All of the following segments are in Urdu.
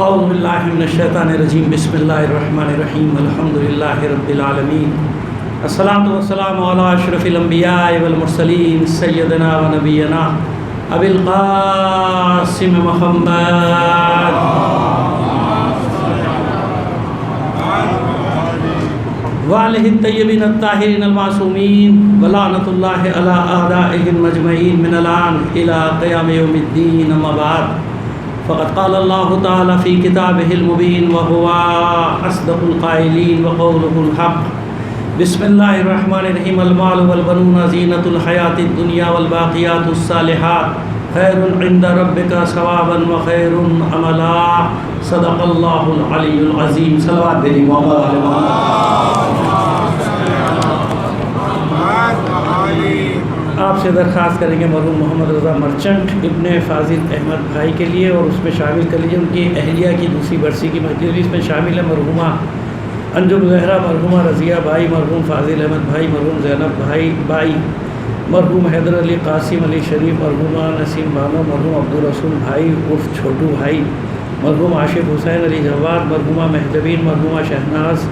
اعوذ باللہ من الشیطان الرجیم بسم اللہ الرحمن الرحیم الحمدللہ رب العالمین الصلاۃ والسلام علی اشرف الانبیاء والمرسلین سیدنا و نبینا ابی القاسم محمد وآلہ الطیبین الطاہرین المعصومین ولعنۃ اللہ علی اعدائهم اجمعین من الآن الی قیام یوم الدین اما بعد فقد قال اللہ تعالی فی کتابہ المبین وہو اصدق القائلین وقولہ الحق بسم اللہ الرحمن الرحیم المال والبنون زینۃ الحیاۃ الدنیا والباقیات الصالحات خیر عند ربک ثوابا وخیر عملا صدق اللہ العلی العظیم. صلوات دینی محمد علیہ محمد. آپ سے درخواست کریں گے مرحوم محمد رضا مرچنٹ ابن فاضل احمد بھائی کے لیے اور اس میں شامل کر لیجیے ان کی اہلیہ کی دوسری برسی کی مجلس. اس میں شامل ہے مرحومہ انجم زہرا, مرحومہ رضیہ بھائی, مرحوم فاضل احمد بھائی, مرحوم زینب بھائی, مرحوم حیدر علی قاسم علی شریف, مرحومہ نسیم بانو, مرحوم عبدالرسول بھائی عرف چھوٹو بھائی, مرحوم عاشق حسین علی جواد, مرحومہ مہجبین, مرحومہ شہناز,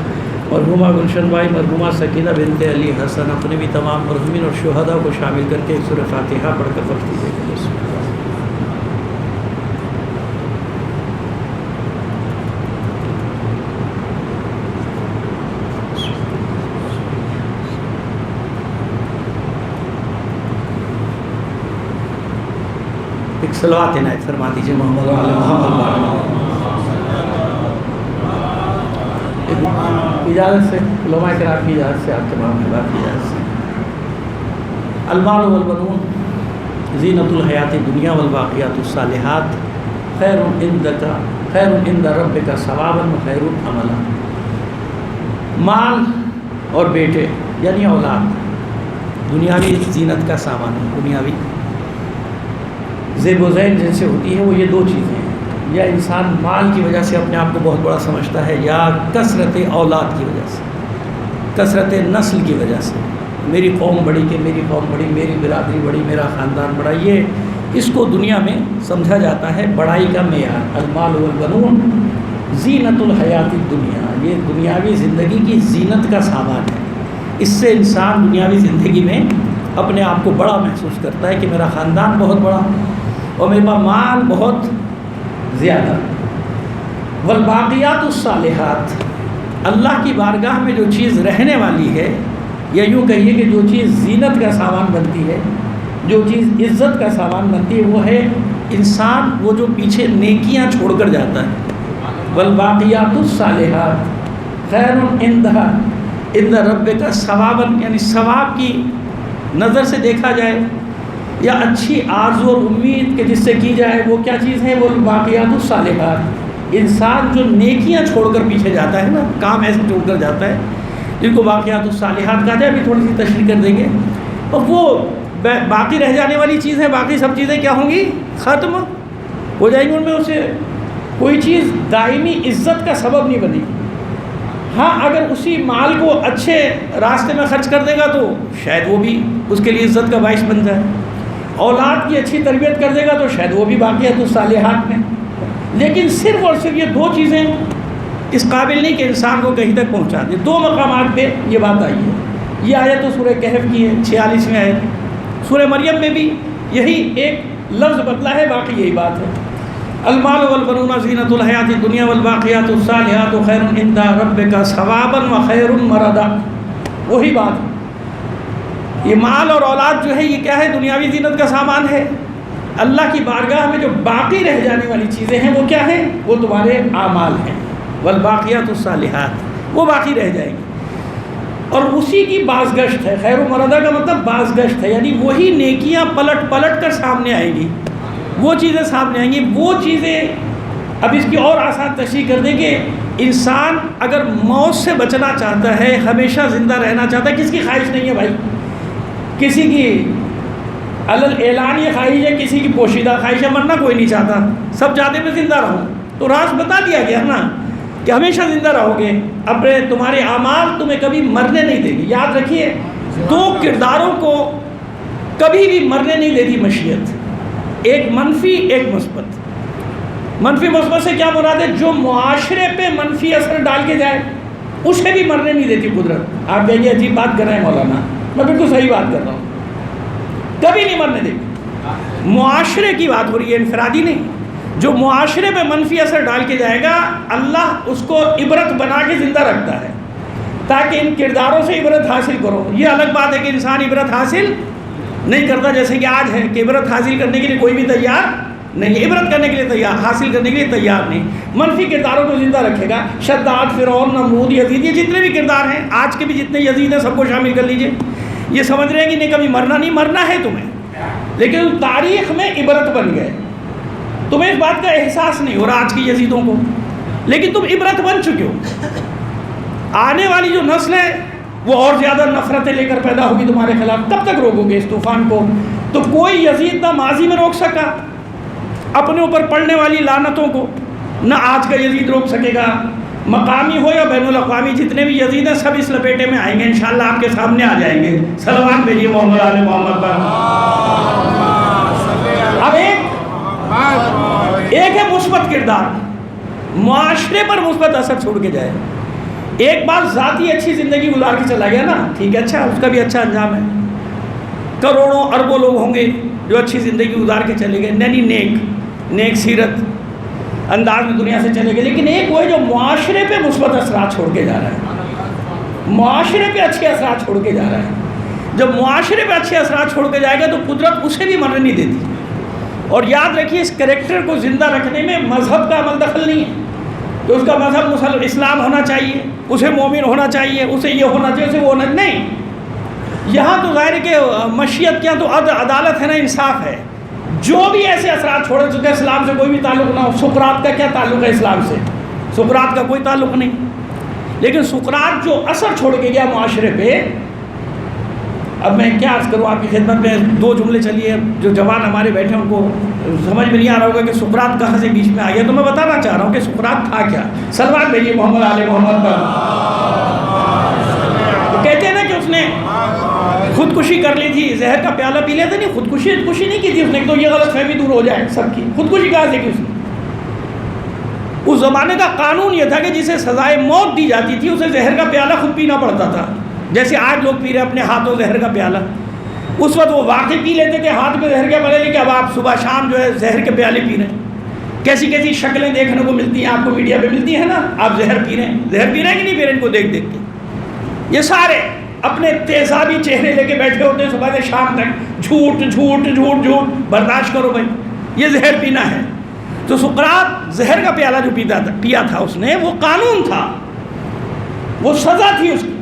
مرحومہ گلشن بھائی, مرحومہ سکینہ بنت علی حسن. اپنے بھی تمام مرحومین اور شہداء کو شامل کر کے سورہ فاتحہ پڑھ کر فرض کیجیے گا. ایک صلوات عنایت فرما دیجیے محمد علی محمد. اجازت سے علماء کرام کی اجازت سے, آپ تمام احباب کی اجازت سے. المال والبنون زینۃ الحیات الدنیا والباقیات الصالحات خیر عند ربک ثوابا وخیر عملا. مال اور بیٹے یعنی اولاد دنیاوی زینت کا سامان ہے. دنیاوی زیب و زین جن سے ہوتی ہے وہ یہ دو چیزیں ہیں, یا انسان مال کی وجہ سے اپنے آپ کو بہت بڑا سمجھتا ہے, یا کثرت اولاد کی وجہ سے, کثرت نسل کی وجہ سے. میری قوم بڑی کہ میری قوم بڑی, میری برادری بڑی, میرا خاندان بڑا, یہ اس کو دنیا میں سمجھا جاتا ہے بڑائی کا معیار. المال والبنون زینۃ الحیات الدنیا, یہ دنیاوی زندگی کی زینت کا سامان ہے. اس سے انسان دنیاوی زندگی میں اپنے آپ کو بڑا محسوس کرتا ہے کہ میرا خاندان بہت بڑا اور میرے پاس مال بہت زیادہ. والباقیات الصالحات, اللہ کی بارگاہ میں جو چیز رہنے والی ہے, یا یوں کہیے کہ جو چیز زینت کا سامان بنتی ہے, جو چیز عزت کا سامان بنتی ہے, وہ ہے انسان وہ جو پیچھے نیکیاں چھوڑ کر جاتا ہے. والباقیات الصالحات خیر عند ربک ثوابا, یعنی ثواب کی نظر سے دیکھا جائے یا اچھی آرزو اور امید کہ جس سے کی جائے, وہ کیا چیز ہے؟ وہ باقیات الصالحات. انسان جو نیکیاں چھوڑ کر پیچھے جاتا ہے نا, کام ایسے چھوڑ کر جاتا ہے جن کو باقیات الصالحات کہا جائے. ابھی تھوڑی سی تشریح کر دیں گے. اور وہ باقی رہ جانے والی چیز ہے, باقی سب چیزیں کیا ہوں گی؟ ختم ہو جائیں گی. ان میں اسے کوئی چیز دائمی عزت کا سبب نہیں بنے گی. ہاں اگر اسی مال کو اچھے راستے میں خرچ کر دے گا تو شاید وہ بھی اس کے لیے عزت کا باعث بن جائے. اولاد کی اچھی تربیت کر دے گا تو شاید وہ بھی باقیات الصالحات میں. لیکن صرف اور صرف یہ دو چیزیں اس قابل نہیں کہ انسان کو کہیں تک پہنچا دے. دو مقامات پہ یہ بات آئی ہے. یہ آیت تو سورہ کہف کی ہے 46ویں آیت. سورہ مریم میں بھی یہی ایک لفظ بدلا ہے, باقی یہی بات ہے. المال والبنون زینۃ الحیات الدنیا والباقیات الصالحات خیر عند ربک ثوابا وخیر مردا. وہی بات. یہ مال اور اولاد جو ہے یہ کیا ہے؟ دنیاوی زینت کا سامان ہے. اللہ کی بارگاہ میں جو باقی رہ جانے والی چیزیں ہیں وہ کیا ہیں؟ وہ تمہارے اعمال ہیں. والباقیات الصالحات, وہ باقی رہ جائیں گی. اور اسی کی بازگشت ہے. خیر و مردا کا مطلب بازگشت ہے, یعنی وہی نیکیاں پلٹ کر سامنے آئیں گی, وہ چیزیں سامنے آئیں گی. وہ چیزیں اب اس کی اور آسان تشریح کر دیں کہ انسان اگر موت سے بچنا چاہتا ہے, ہمیشہ زندہ رہنا چاہتا ہے, کس کی خواہش نہیں ہے بھائی؟ کسی کی اعلان یہ خواہش ہے, کسی کی پوشیدہ خواہش ہے. مرنا کوئی نہیں چاہتا, سب چاہتے میں زندہ رہوں. تو راز بتا دیا گیا نا کہ ہمیشہ زندہ رہو گے. اپنے تمہارے اعمال تمہیں کبھی مرنے نہیں دیں گے. یاد رکھیے, دو کرداروں کو کبھی بھی مرنے نہیں دیتی مشیت, ایک منفی ایک مثبت. منفی مثبت سے کیا مراد ہے؟ جو معاشرے پہ منفی اثر ڈال کے جائے اسے بھی مرنے نہیں دیتی قدرت. آپ کہیں گے عجیب بات کر رہے ہیں مولانا. میں بالکل صحیح بات کر رہا ہوں. کبھی نہیں مرنے دیتی. معاشرے کی بات ہو رہی ہے، انفرادی نہیں. جو معاشرے پہ منفی اثر ڈال کے جائے گا اللہ اس کو عبرت بنا کے زندہ رکھتا ہے تاکہ ان کرداروں سے عبرت حاصل کرو. یہ الگ بات ہے کہ انسان عبرت حاصل نہیں کرتا، جیسے کہ آج ہے کہ عبرت حاصل کرنے کے لیے کوئی بھی تیار نہیں ہے، عبرت کرنے کے لیے تیار، حاصل کرنے کے لیے تیار نہیں. منفی کرداروں کو زندہ رکھے گا. شداد، فرعون، نمرود، یزید، یہ جتنے بھی کردار ہیں، آج کے بھی جتنے یزید ہیں سب کو شامل کر لیجئے. یہ سمجھ رہے ہیں کہ نہیں کبھی مرنا نہیں، مرنا ہے تمہیں، لیکن تاریخ میں عبرت بن گئے. تمہیں اس بات کا احساس نہیں ہو رہا آج کی یزیدوں کو، لیکن تم عبرت بن چکے ہو. آنے والی جو نسل ہے وہ اور زیادہ نفرتیں لے کر پیدا ہوگی تمہارے خلاف. کب تک روکو گے اس طوفان کو؟ تو کوئی یزید نہ ماضی میں روک سکا اپنے اوپر پڑنے والی لعنتوں کو، نہ آج کا یزید روک سکے گا. مقامی ہو یا بین الاقوامی، جتنے بھی یزید ہیں سب اس لپیٹے میں آئیں گے، انشاءاللہ آپ کے سامنے آ جائیں گے. صلوات بھیجیے محمد آل محمد پر. اب ایک ہے مثبت کردار، معاشرے پر مثبت اثر چھوڑ کے جائے. ایک بار ذاتی اچھی زندگی گزار کے چلا گیا نا، ٹھیک ہے، اچھا، اس کا بھی اچھا انجام ہے. کروڑوں اربوں لوگ ہوں گے جو اچھی زندگی گزار کے چلے گئے، یعنی نیک سیرت انداز میں دنیا سے چلے گئے. لیکن ایک وہ ہے جو معاشرے پہ مثبت اثرات چھوڑ کے جا رہا ہے، معاشرے پہ اچھے اثرات چھوڑ کے جا رہا ہے. جب معاشرے پہ اچھے اثرات چھوڑ کے جائے گا تو قدرت اسے بھی مرنے نہیں دیتی. اور یاد رکھیے اس کریکٹر کو زندہ رکھنے میں مذہب کا عمل دخل نہیں ہے کہ اس کا مذہب اسلام ہونا چاہیے، اسے مومن ہونا چاہیے، اسے یہ ہونا چاہیے، اسے وہ ہونا نہیں. یہاں تو ظاہر ہے کہ مشیت کیا تو عدالت ہے نا، انصاف ہے. جو بھی ایسے اثرات چھوڑے چکے اسلام سے کوئی بھی تعلق نہ ہو. سقراط کا کیا تعلق ہے اسلام سے؟ سقراط کا کوئی تعلق نہیں. لیکن سقراط جو اثر چھوڑ کے گیا معاشرے پہ، اب میں کیا عرض کروں آپ کی خدمت میں، دو جملے چلیے. جو جوان ہمارے بیٹھے ہیں ان کو سمجھ میں نہیں آ رہا ہوگا کہ سقراط کہاں سے بیچ میں آ گیا، تو میں بتانا چاہ رہا ہوں کہ سقراط تھا کیا. صلوات بھیجیے محمد آل محمد پر. کہتے ہیں نا کہ اس نے خودکشی کر لی تھی، زہر کا پیالہ پی لیا تھا. نہیں، خودکشی نہیں کی تھی اس نے، تو یہ غلط فہمی دور ہو جائے سب کی. خودکشی کہاں سے کی اس نے؟ اس زمانے کا قانون یہ تھا کہ جسے سزائے موت دی جاتی تھی اسے زہر کا پیالہ خود پینا پڑتا تھا. جیسے آج لوگ پی رہے اپنے ہاتھوں زہر کا پیالہ. اس وقت وہ واقعی پی لیتے تھے ہاتھ میں زہر کے پیالے، لیکن اب آپ صبح شام جو ہے زہر کے پیالے پی رہے ہیں. کیسی کیسی شکلیں دیکھنے کو ملتی ہیں آپ کو، میڈیا پہ ملتی ہیں نا. آپ زہر پی رہے ہیں کہ نہیں پی رہے ہیں، ان کو دیکھ کے. یہ سارے اپنے تیزابی چہرے لے کے بیٹھے ہوتے ہیں صبح سے شام تک، جھوٹ جھوٹ جھوٹ جھوٹ. برداشت کرو بھائی، یہ زہر پینا ہے. تو سقراط زہر کا پیالہ جو پیا تھا اس نے، وہ قانون تھا، وہ سزا تھی اس کی،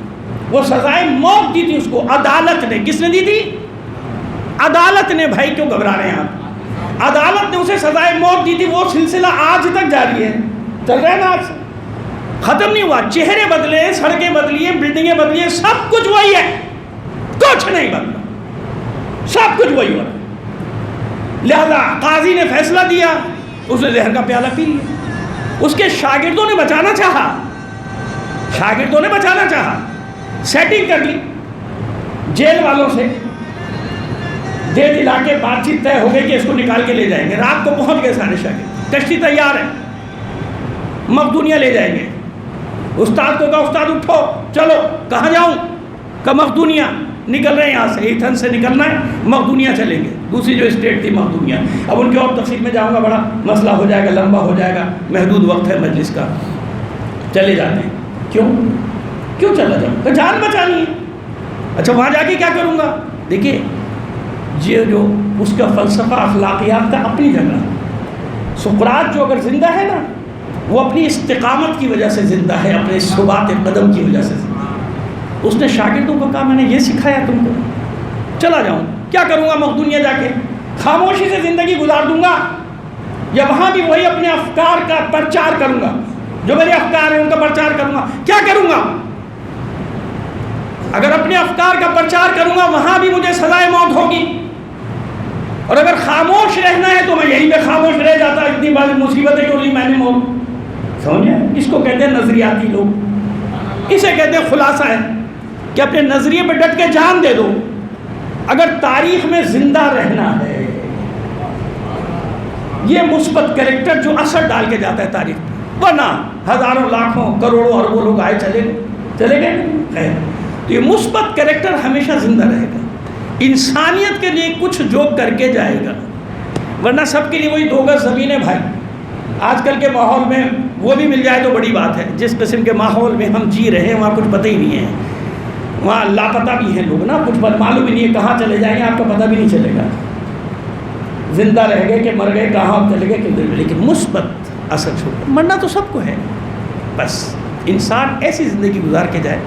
وہ سزائے موت دی تھی اس کو. عدالت نے، کس نے دی تھی؟ عدالت نے. بھائی کیوں گھبرا رہے ہیں آپ؟ عدالت نے اسے سزائے موت دی تھی. وہ سلسلہ آج تک جاری ہے، چل رہا ہے نا، آج ختم نہیں ہوا. چہرے بدلے، سڑکیں بدلی، بلڈنگیں بدلی، سب کچھ وہی ہے، کچھ نہیں بدلا، سب کچھ وہی ہوا. لہذا قاضی نے فیصلہ دیا، اس نے زہر کا پیالہ پی لیا. اس کے شاگردوں نے بچانا چاہا، سیٹنگ کر لی جیل والوں سے، دے دلا کے بات چیت طے ہو گئی کہ اس کو نکال کے لے جائیں گے. رات کو پہنچ گئے سارے شاگرد، کشتی تیار ہے، مقدونیہ لے جائیں گے. استاد کو کہا استاد اٹھو چلو. کہاں جاؤں؟ کہ مقدونیہ. نکل رہے ہیں یہاں سے، ایتھن سے نکلنا ہے، مقدونیہ چلیں گے. دوسری جو اسٹیٹ تھی مقدونیہ. اب ان کی اور تفصیل میں جاؤں گا، بڑا مسئلہ ہو جائے گا، لمبا ہو جائے گا، محدود وقت ہے مجلس کا. چلے جاتے ہیں. کیوں چلا جاؤں؟ کہ جان بچانی ہے. اچھا وہاں جا کے کیا کروں گا؟ دیکھیے یہ جو اس کا فلسفہ اخلاقیات کا اپنی جگہ. سقراط جو اگر زندہ ہے نا، وہ اپنی استقامت کی وجہ سے زندہ ہے، اپنے ثبات قدم کی وجہ سے زندہ ہے. اس نے شاگردوں کو کہا میں نے یہ سکھایا تم کو، چلا جاؤں کیا کروں گا؟ مقدونیہ جا کے خاموشی سے زندگی گزار دوں گا، یا وہاں بھی وہی اپنے افکار کا پرچار کروں گا، جو میرے افکار ہیں ان کا پرچار کروں گا. کیا کروں گا؟ اگر اپنے افکار کا پرچار کروں گا وہاں بھی مجھے سزائے موت ہوگی، اور اگر خاموش رہنا ہے تو میں یہیں پہ خاموش رہ جاتا. اتنی بڑی مصیبتیں کیوں لی میں نے موت. سمجھے؟ اس کو کہتے ہیں نظریاتی لوگ. اسے کہتے ہیں خلاصہ ہے کہ اپنے نظریے پہ ڈٹ کے جان دے دو. اگر تاریخ میں زندہ رہنا ہے، یہ مثبت کریکٹر جو اثر ڈال کے جاتا ہے تاریخ میں، ورنہ ہزاروں لاکھوں کروڑوں اربوں لوگ آئے چلے گئے خیر. تو یہ مثبت کریکٹر ہمیشہ زندہ رہے گا، انسانیت کے لیے کچھ جو کر کے جائے گا. ورنہ سب کے لیے وہی 2 گز زمین ہے بھائی. آج کل کے ماحول میں وہ بھی مل جائے تو بڑی بات ہے. جس قسم کے ماحول میں ہم جی رہے ہیں وہاں کچھ پتہ ہی نہیں ہے، وہاں لاپتہ بھی ہیں لوگ نا، کچھ معلوم ہی نہیں ہے کہاں چلے جائیں گے، آپ کو پتہ بھی نہیں چلے گا زندہ رہ گئے کہ مر گئے، کہاں چلے گئے کہ. لیکن مثبت اثر چھوڑ، مرنا تو سب کو ہے. بس انسان ایسی زندگی گزار کے جائے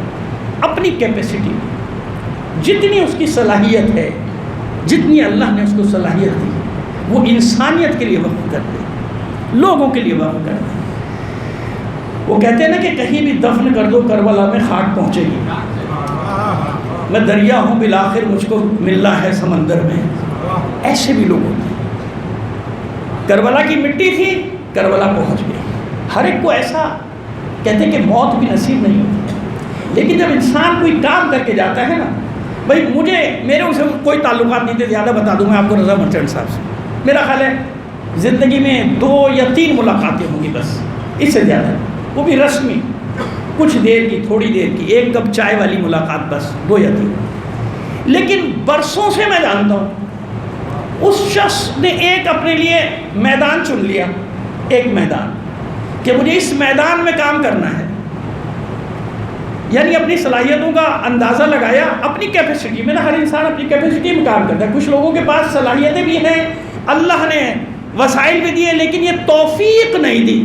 اپنی کیپیسٹی میں، جتنی اس کی صلاحیت ہے، جتنی اللہ نے اس کو صلاحیت دی وہ انسانیت کے لیے وقف کر دے، لوگوں کے لیے وقف کر دے. وہ کہتے ہیں نا کہ کہیں بھی دفن کر دو کربلا میں خاک پہنچے گی. میں دریا ہوں بالآخر مجھ کو ملنا ہے سمندر میں. ایسے بھی لوگ ہوتے ہیں. کربلا کی مٹی تھی، کربلا پہنچ گئی. ہر ایک کو ایسا کہتے ہیں کہ موت بھی نصیب نہیں ہوتی، لیکن جب انسان کوئی کام کر کے جاتا ہے نا، بھائی میرے اسے کوئی تعلقات نہیں تھے، زیادہ بتا دوں میں آپ کو رضا مرچنٹ صاحب سے. میرا خیال ہے زندگی میں 2 یا 3 ملاقاتیں ہوں گی بس، اس سے زیادہ، وہ بھی رسمی، کچھ دیر کی، تھوڑی دیر کی، 1 کپ چائے والی ملاقات بس، 2 یا 3. لیکن برسوں سے میں جانتا ہوں اس شخص نے ایک اپنے لیے میدان چن لیا، ایک میدان کہ مجھے اس میدان میں کام کرنا ہے. یعنی اپنی صلاحیتوں کا اندازہ لگایا، اپنی کیپیسٹی میں نا، ہر انسان اپنی کیپیسٹی میں کام کرتا ہے. کچھ لوگوں کے پاس صلاحیتیں بھی ہیں، اللہ نے وسائل بھی دیے، لیکن یہ توفیق نہیں دی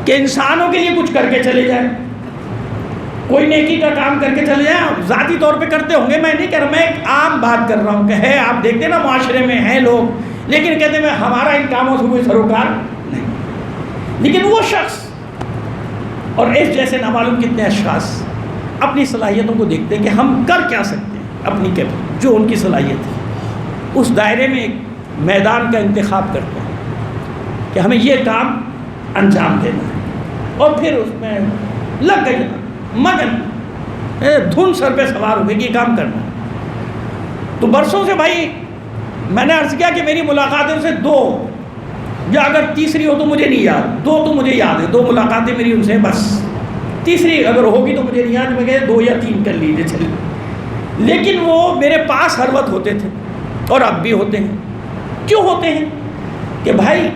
کہ انسانوں کے لیے کچھ کر کے چلے جائیں، کوئی نیکی کا کام کر کے چلے جائیں. ذاتی طور پہ کرتے ہوں گے، میں نہیں کہہ رہا، میں ایک عام بات کر رہا ہوں کہ ہے، آپ دیکھتے ہیں نا معاشرے میں ہیں لوگ، لیکن کہتے ہیں ہمارا ان کاموں سے کوئی سروکار نہیں. لیکن وہ شخص اور اس جیسے نامعلوم کتنے اشخاص اپنی صلاحیتوں کو دیکھتے ہیں کہ ہم کر کیا سکتے ہیں، اپنی جو ان کی صلاحیت ہے، اس دائرے میں ایک میدان کا انتخاب کرتے ہیں کہ ہمیں یہ کام انجام دینا ہے، اور پھر اس میں لگ گئی مگن، دھن سر پہ سوار ہو گئی کہ یہ کام کرنا ہے. تو برسوں سے بھائی میں نے عرض کیا کہ میری ملاقاتیں سے 2، یا اگر تیسری ہو تو مجھے نہیں یاد، 2 تو مجھے یاد ہے، 2 ملاقاتیں میری ان سے، بس تیسری اگر ہوگی تو مجھے نہیں یاد. میں کہے 2 یا 3 کر لیجیے چلیے. لیکن وہ میرے پاس ہر وقت ہوتے تھے اور اب بھی ہوتے ہیں. کیوں ہوتے ہیں؟ کہ بھائی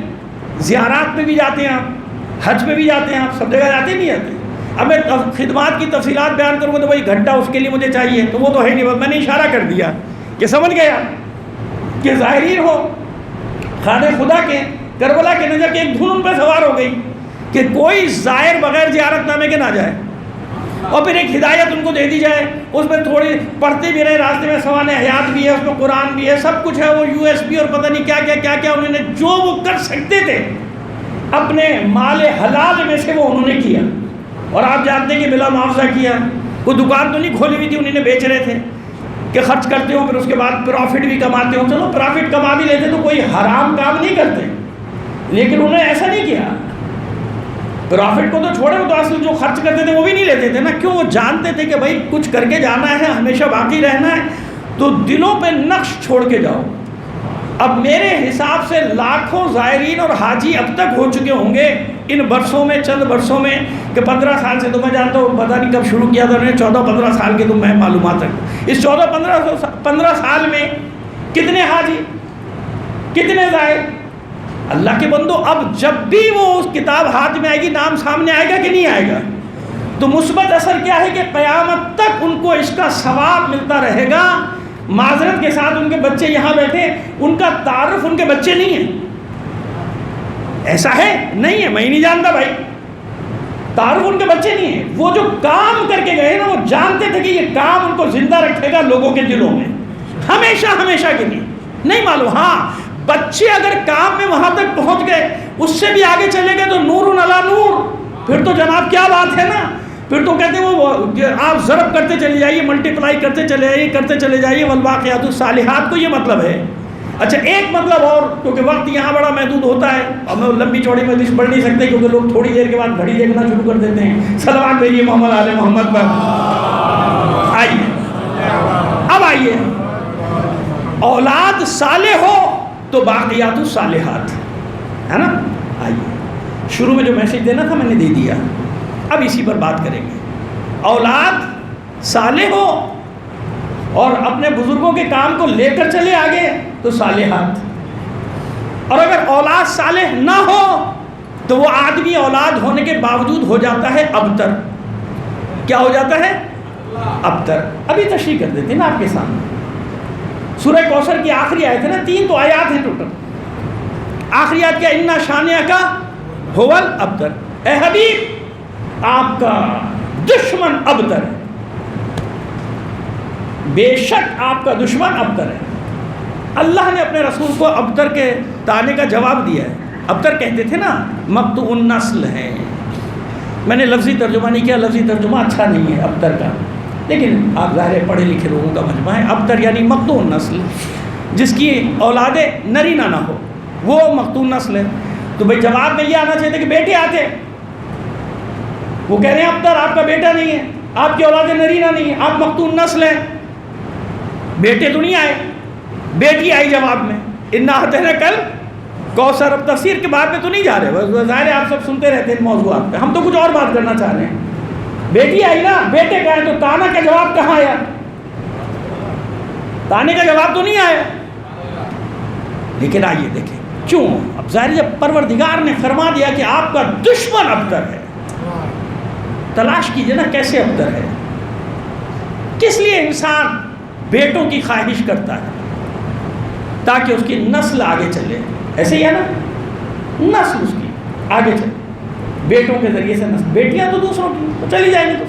زیارات میں بھی جاتے ہیں آپ، حج میں بھی جاتے ہیں آپ، سب جگہ جاتے نہیں جاتے. اب میں خدمات کی تفصیلات بیان کروں گا تو بھائی گھنٹہ اس کے لیے مجھے چاہیے، تو وہ تو ہے نہیں. میں نے اشارہ کر دیا کہ سمجھ گیا کہ ظاہرین ہو خانہ خدا کے کربلا کے نظر کے ایک دھن ان پہ سوار ہو گئی کہ کوئی زائر بغیر زیارت نامے کے نہ جائے، اور پھر ایک ہدایت ان کو دے دی جائے. اس میں تھوڑی پڑھتے بھی رہے، راستے میں سوال حیات بھی ہے، اس میں قرآن بھی ہے، سب کچھ ہے، وہ USB اور پتہ نہیں کیا کیا انہوں نے جو وہ کر سکتے تھے اپنے مال حلال میں سے وہ انہوں نے کیا. اور آپ جانتے ہیں کہ بلا معاوضہ کیا. کوئی دکان تو نہیں کھولی ہوئی تھی، انہوں نے بیچ رہے تھے کہ خرچ کرتے ہو، پھر اس کے بعد پروفٹ بھی کماتے ہو. چلو پروفٹ کما بھی لیتے تو کوئی حرام کام نہیں کرتے، لیکن انہوں نے ایسا نہیں کیا. پروفٹ کو تو چھوڑے، وہ تو اصل جو خرچ کرتے تھے وہ بھی نہیں لیتے تھے نا. کیوں؟ وہ جانتے تھے کہ بھائی کچھ کر کے جانا ہے، ہمیشہ باقی رہنا ہے، تو دلوں پہ نقش چھوڑ کے جاؤ. اب میرے حساب سے لاکھوں زائرین اور حاجی اب تک ہو چکے ہوں گے ان برسوں میں، چند برسوں میں، کہ 15 سال سے تو میں جانتا ہوں، پتہ نہیں کب شروع کیا تھا انہوں نے، 14-15 سال کے تو میں معلومات رکھتا. اس 14-15 سال میں کتنے حاجی، کتنے زائر. اللہ کے بندو، اب جب بھی وہ اس کتاب ہاتھ میں آئے گی، نام سامنے آئے گا کہ نہیں آئے گا؟ تو مثبت اثر کیا ہے کہ قیامت تک ان کو اس کا ثواب ملتا رہے گا. معذرت کے ساتھ ان کے بچے یہاں بیٹھے، ان کا تعارف ان کے بچے نہیں ہیں. ایسا ہے؟ نہیں ہے، میں ہی نہیں جانتا بھائی. تعارف ان کے بچے نہیں ہیں. وہ جو کام کر کے گئے نا، وہ جانتے تھے کہ یہ کام ان کو زندہ رکھے گا لوگوں کے دلوں میں ہمیشہ ہمیشہ کے لیے. نہیں معلوم، ہاں بچے اگر کام میں وہاں تک پہنچ گئے، اس سے بھی آگے چلے گئے تو نور علی نور، پھر تو جناب کیا بات ہے نا. پھر تو کہتے ہیں وہ آپ ضرب کرتے چلے جائیے، ملٹیپلائی کرتے چلے جائیے والباقیات الصالحات کو یہ مطلب ہے. اچھا ایک مطلب اور، کیونکہ وقت یہاں بڑا محدود ہوتا ہے اور میں لمبی چوڑی مجلس پڑھ نہیں سکتے، کیونکہ لوگ تھوڑی دیر کے بعد گھڑی دیکھنا شروع کر دیتے ہیں. صلوات بھیجیے محمد آل محمد پر. آئیے اب آئیے، اولاد صالح ہو تو باقیات الصالحات ہے نا. آئیے شروع میں جو میسج دینا تھا میں نے دے دیا, اب اسی پر بات کریں گے. اولاد صالح ہو اور اپنے بزرگوں کے کام کو لے کر چلے آگے تو صالحات, اور اگر اولاد صالح نہ ہو تو وہ آدمی اولاد ہونے کے باوجود ہو جاتا ہے ابتر. کیا ہو جاتا ہے؟ ابتر. ابھی تشریح کر دیتے نا آپ کے سامنے. سورہ کوثر کی آخری آیت ہے نا, 3 تو آیات ہیں ٹوٹل. آخری آیت کیا؟ انا شانئک ھو الابتر. اے حبیب آپ کا دشمن ابتر ہے, بے شک آپ کا دشمن ابتر ہے. اللہ نے اپنے رسول کو ابتر کے طعنے کا جواب دیا ہے. ابتر کہتے تھے نا مقطوع النسل ہے. میں نے لفظی ترجمہ نہیں کیا, لفظی ترجمہ اچھا نہیں ہے ابتر کا, لیکن آپ ظاہر پڑھے لکھے لوگوں کا مجمع ہے. ابتر یعنی مقطوع النسل, جس کی اولادیں نرینہ نہ ہو وہ مقطوع النسل ہے. تو بھائی جواب میں یہ آنا چاہیے کہ بیٹے آتے, وہ کہہ رہے ہیں ابتر آپ کا بیٹا نہیں ہے, آپ کی اولادیں نرینہ نہیں ہیں, آپ مقطوع النسل ہیں. بیٹے تو نہیں آئے, بیٹی آئی جواب میں. انا اعطیناک الکوثر. اب تفسیر کے بعد میں تو نہیں جا رہے, ظاہر ہے آپ سب سنتے رہتے ہیں موضوعات پہ, ہم تو کچھ اور بات کرنا چاہ رہے ہیں. بیٹی آئی نا, بیٹے کا ہے, تو طعنہ کا جواب کہاں آیا؟ طعنے کا جواب تو نہیں آیا. لیکن آئیے دیکھیں کیوں. اب ظاہر جب پروردگار نے فرما دیا کہ آپ کا دشمن ابتر ہے, تلاش کیجئے نا کیسے ابتر ہے. کس لیے انسان بیٹوں کی خواہش کرتا ہے؟ تاکہ اس کی نسل آگے چلے. ایسے ہی ہے نا, نسل اس کی آگے چلے, بیٹوں کے ذریعے سے نسل. بیٹیاں تو دوسروں کی تو چلی جائیں گی, تو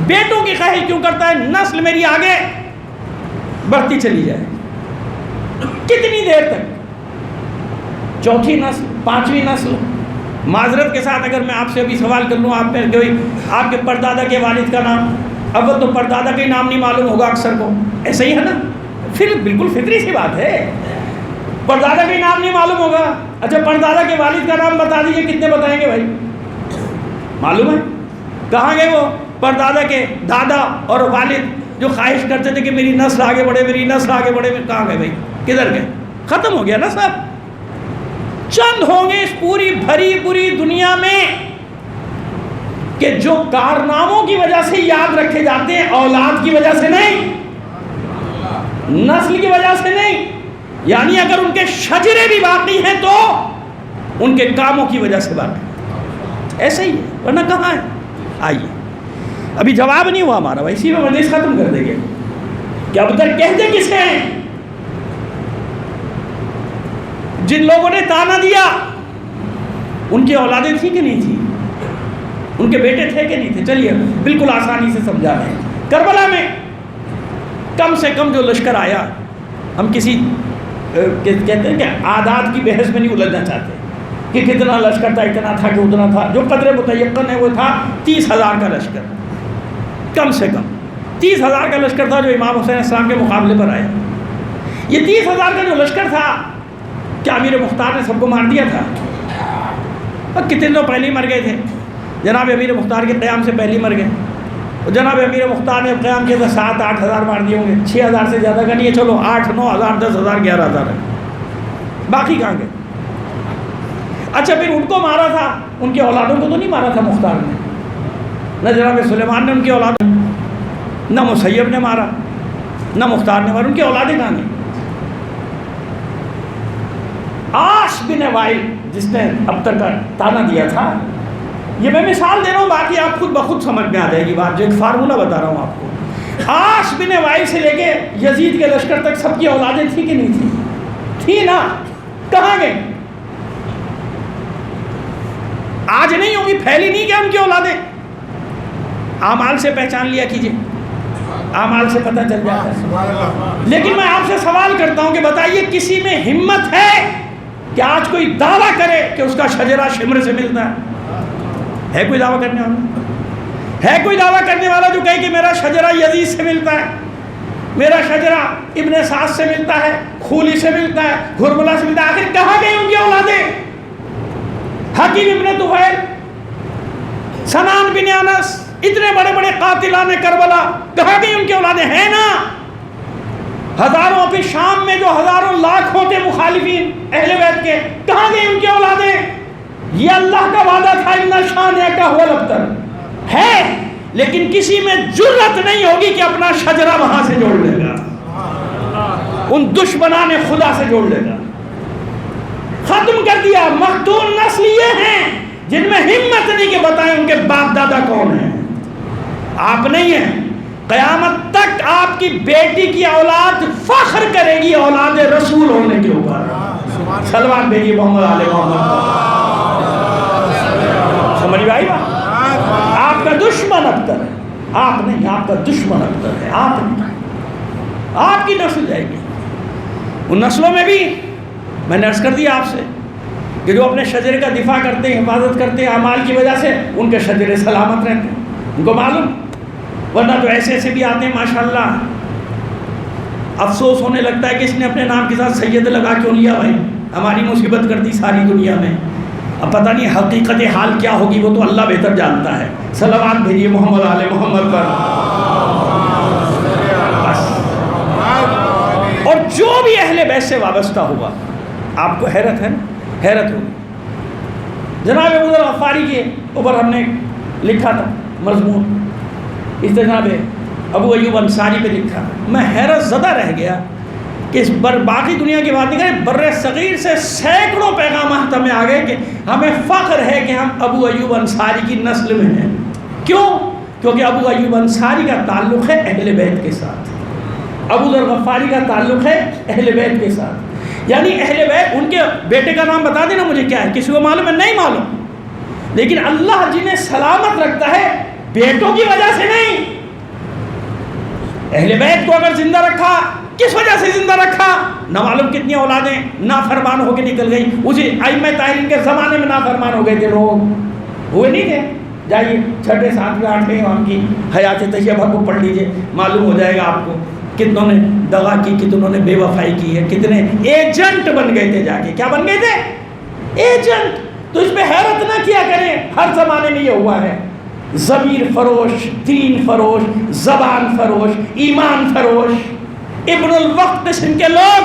بیٹوں کی خواہش کیوں کرتا ہے؟ نسل میری آگے بڑھتی چلی جائے. کتنی دیر تک؟ چوتھی نسل, پانچویں نسل. معذرت کے ساتھ اگر میں آپ سے ابھی سوال کر لوں, آپ نے کوئی آپ کے پردادا کے والد کا نام, اول تو پردادا کا ہی نام نہیں معلوم ہوگا اکثر کو, ایسا ہی ہے نا, پھر بالکل فطری سی بات ہے, پردادا کا ہی نام نہیں معلوم ہوگا. اچھا پردادا کے والد کا نام بتا دیجئے, کتنے بتائیں گے بھائی؟ معلوم ہے کہاں گئے وہ پردادا کے دادا اور والد جو خواہش کرتے تھے کہ میری نسل آگے بڑھے, میری نسل آگے بڑھے, کہاں گئے بھائی؟ کدھر گئے؟ ختم ہو گیا نا سب. چند ہوں گے اس پوری بھری پوری دنیا میں کہ جو کارناموں کی وجہ سے یاد رکھے جاتے ہیں, اولاد کی وجہ سے نہیں, نسل کی وجہ سے نہیں. یعنی اگر ان کے شجرے بھی باقی ہیں تو ان کے کاموں کی وجہ سے باقی. ایسے ہی ہے, ورنہ کہاں ہے؟ آئیے ابھی جواب نہیں ہوا ہمارا بھائی, اسی میں مجلس ختم کر دیں گے. کہ اب تک کہتے کسے ہیں؟ جن لوگوں نے طعنہ دیا ان کی اولادیں تھیں کہ نہیں تھیں, ان کے بیٹے تھے کہ نہیں تھے. چلیے بالکل آسانی سے سمجھا رہے ہیں. کربلا میں کم سے کم جو لشکر آیا, ہم کسی کہتے ہیں کہ اعداد کی بحث میں نہیں الجھنا چاہتے کہ کتنا لشکر تھا, اتنا تھا کہ اتنا تھا. جو قدر متیقن ہے وہ تھا 30,000 کا لشکر, کم سے کم 30,000 کا لشکر تھا جو امام حسین السلام کے مقابلے پر آیا. یہ 30,000 کا جو لشکر تھا, کیا امیر مختار نے سب کو مار دیا تھا؟ اور کتنے لوگ پہلے ہی مر گئے تھے. جناب امیر مختار کے قیام سے پہلے ہی مر گئے. جناب امیر مختار نے قیام کیا تو 7-8 ہزار مار دیے ہوں گے, 6,000 سے زیادہ کا نہیں ہے. چلو 8-9 ہزار, 10,000, 11,000 ہے, باقی کہاں گئے؟ اچھا پھر ان کو مارا تھا, ان کی اولادوں کو تو نہیں مارا تھا مختار نے, نہ جناب سلیمان نے ان کی اولاد, نہ مسیب نے مارا, نہ مختار نے مارا. ان کی اولادیں کہاں گئیں؟ عاص بن وائل جس نے ابتر کا طعنہ دیا تھا, یہ میں مثال دے رہا ہوں, باقی آپ خود بخود سمجھ میں آ جائے گی بات. جو ایک فارمولہ بتا رہا ہوں آپ کو. عاص بن وائل سے لے کے یزید کے لشکر تک سب کی اولادیں تھیں کہ نہیں تھیں؟ تھی نا. کہاں گئے؟ آج نہیں ہوگی, پھیلی نہیں کیا ان کی اولادیں؟ اعمال سے پہچان لیا کیجئے, اعمال سے پتہ چل جاتا ہے. لیکن میں آپ سے سوال کرتا ہوں کہ بتائیے کسی میں ہمت ہے کہ آج کوئی دعویٰ کرے کہ اس کا شجرہ شمر سے ملتا ہے؟ ہے کوئی دعویٰ کرنے والا؟ ہے کوئی دعویٰ کرنے والا جو کہے کہ میرا شجرہ یزید سے ملتا ہے, میرا شجرہ ابن سعد سے ملتا ہے, خولی سے ملتا ہے, ہرملہ سے ملتا ہے؟ آخر کہاں گئی ان کی اولادیں؟ حکیم ابن طفیل, سنان بن انس, اتنے بڑے بڑے قاتلان کربلا, کہاں گئی ان کی اولادیں؟ ہیں نا. ہزاروں پھر شام میں جو ہزاروں لاکھ ہوتے مخالفین اہل بیت کے، کہاں گئی ان کی اولادیں؟ یہ اللہ کا وعدہ تھا ان شانئک هو الابتر ہے، لیکن کسی میں جرت نہیں ہوگی کہ اپنا شجرہ وہاں سے جوڑ لے گا، ان دشمنان خدا سے جوڑ لے گا۔ ختم کر دیا۔ مختون نسل یہ ہیں جن میں ہمت نہیں کہ بتائیں ان کے باپ دادا کون ہیں۔ آپ نہیں ہیں، قیامت تک آپ کی بیٹی کی اولاد فخر کرے گی اولاد رسول ہونے کے اوپر۔ صلوات بھیجیے محمد علی محمد۔ سمجھ میں آئی بات؟ آپ کا دشمن ابتر ہے، آپ نہیں، آپ کا دشمن ابتر ہے، آپ نہیں، آپ کی نسل جائے گی۔ ان نسلوں میں بھی میں نے عرض کر دیا آپ سے کہ جو اپنے شجرے کا دفاع کرتے ہیں، حفاظت کرتے ہیں اعمال کی وجہ سے، ان کے شجرے سلامت رہتے ہیں، ان کو معلوم۔ ورنہ تو ایسے ایسے بھی آتے ہیں ماشاءاللہ، افسوس ہونے لگتا ہے کہ اس نے اپنے نام کے ساتھ سید لگا کیوں لیا بھائی، ہماری مصیبت کر دی ساری دنیا میں۔ اب پتہ نہیں حقیقت حال کیا ہوگی، وہ تو اللہ بہتر جانتا ہے۔ صلوات بھیجیے محمد علی محمد پر۔ اور جو بھی اہل بیت سے وابستہ ہوا، آپ کو حیرت ہے نا، حیرت ہوگی۔ جناب ابو ذر غفاری کے اوپر ہم نے لکھا تھا مضمون، اس جناب ابو ایوب انصاری پہ لکھا، میں حیرت زدہ رہ گیا کہ اس باقی دنیا کی بات نہیں کریں، بر صغیر سے سینکڑوں پیغامات ہمیں آ گئے کہ ہمیں فخر ہے کہ ہم ابو ایوب انصاری کی نسل میں ہیں۔ کیوں؟ کیونکہ ابو ایوب انصاری کا تعلق ہے اہل بیت کے ساتھ، ابو ذر غفاری کا تعلق ہے اہل بیت کے ساتھ، یعنی اہل بیت۔ ان کے بیٹے کا نام بتا دینا مجھے کیا ہے، کسی کو معلوم ہے؟ نہیں معلوم، لیکن اللہ جنہیں سلامت رکھتا ہے بیٹوں کی وجہ سے نہیں۔ اہل بیت کو اگر زندہ رکھا، کس وجہ سے زندہ رکھا؟ نہ معلوم کتنی اولادیں نافرمان ہو کے نکل گئی، اسی ائمہ طاہرین کے زمانے میں نافرمان ہو گئے تھے لوگ، ہوئے نہیں تھے؟ جائیے 6، 7، 8 امام کی حیات طیبہ کو پڑھ لیجئے، معلوم ہو جائے گا آپ کو کتنوں نے دغا کی، کتنوں نے بے وفائی کی ہے، کتنے ایجنٹ بن گئے تھے جا کے۔ کیا بن گئے تھے؟ ایجنٹ۔ تو اس پہ حیرت نہ کیا کریں، ہر زمانے میں یہ ہوا ہے، ضمیر فروش، دین فروش، زبان فروش، ایمان فروش، ابن الوقت قسم کے لوگ،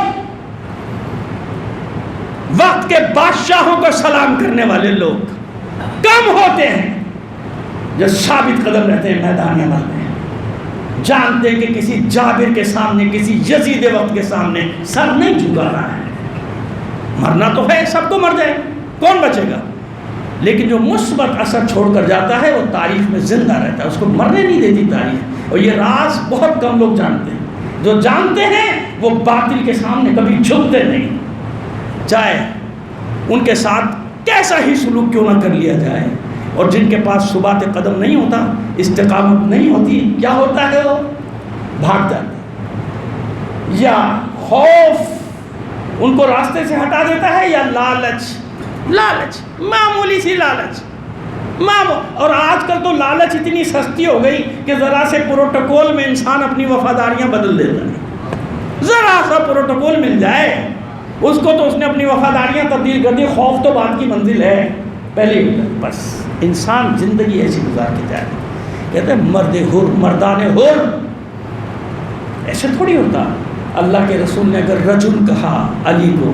وقت کے بادشاہوں کو سلام کرنے والے لوگ کم ہوتے ہیں جو ثابت قدم رہتے ہیں میدان عمل میں، جانتے ہیں کہ کسی جابر کے سامنے، کسی یزید وقت کے سامنے سر نہیں جھکا رہا ہے۔ مرنا تو ہے، سب کو مر جائے، کون بچے گا؟ لیکن جو مثبت اثر چھوڑ کر جاتا ہے وہ تاریخ میں زندہ رہتا ہے، اس کو مرنے نہیں دیتی تاریخ۔ اور یہ راز بہت کم لوگ جانتے ہیں، جو جانتے ہیں وہ باطل کے سامنے کبھی جھکتے نہیں، چاہے ان کے ساتھ کیسا ہی سلوک کیوں نہ کر لیا جائے۔ اور جن کے پاس ثبات قدم نہیں ہوتا، استقامت نہیں ہوتی، کیا ہوتا ہے؟ وہ بھاگ جاتے ہیں، یا خوف ان کو راستے سے ہٹا دیتا ہے، یا لالچ، معمولی سی لالچ۔ اور آج کل تو لالچ اتنی سستی ہو گئی کہ ذرا سے پروٹوکول میں انسان اپنی وفاداریاں بدل دیتا ہے، ذرا سا پروٹوکول مل جائے اس کو تو اس نے اپنی وفاداریاں تبدیل کر دی۔ خوف تو بات کی منزل ہے، پہلے بس انسان زندگی ایسی گزار کے جائے۔ کہتے ہیں مرد حر، مردان حر، ایسے تھوڑی ہوتا۔ اللہ کے رسول نے اگر رجل کہا علی کو،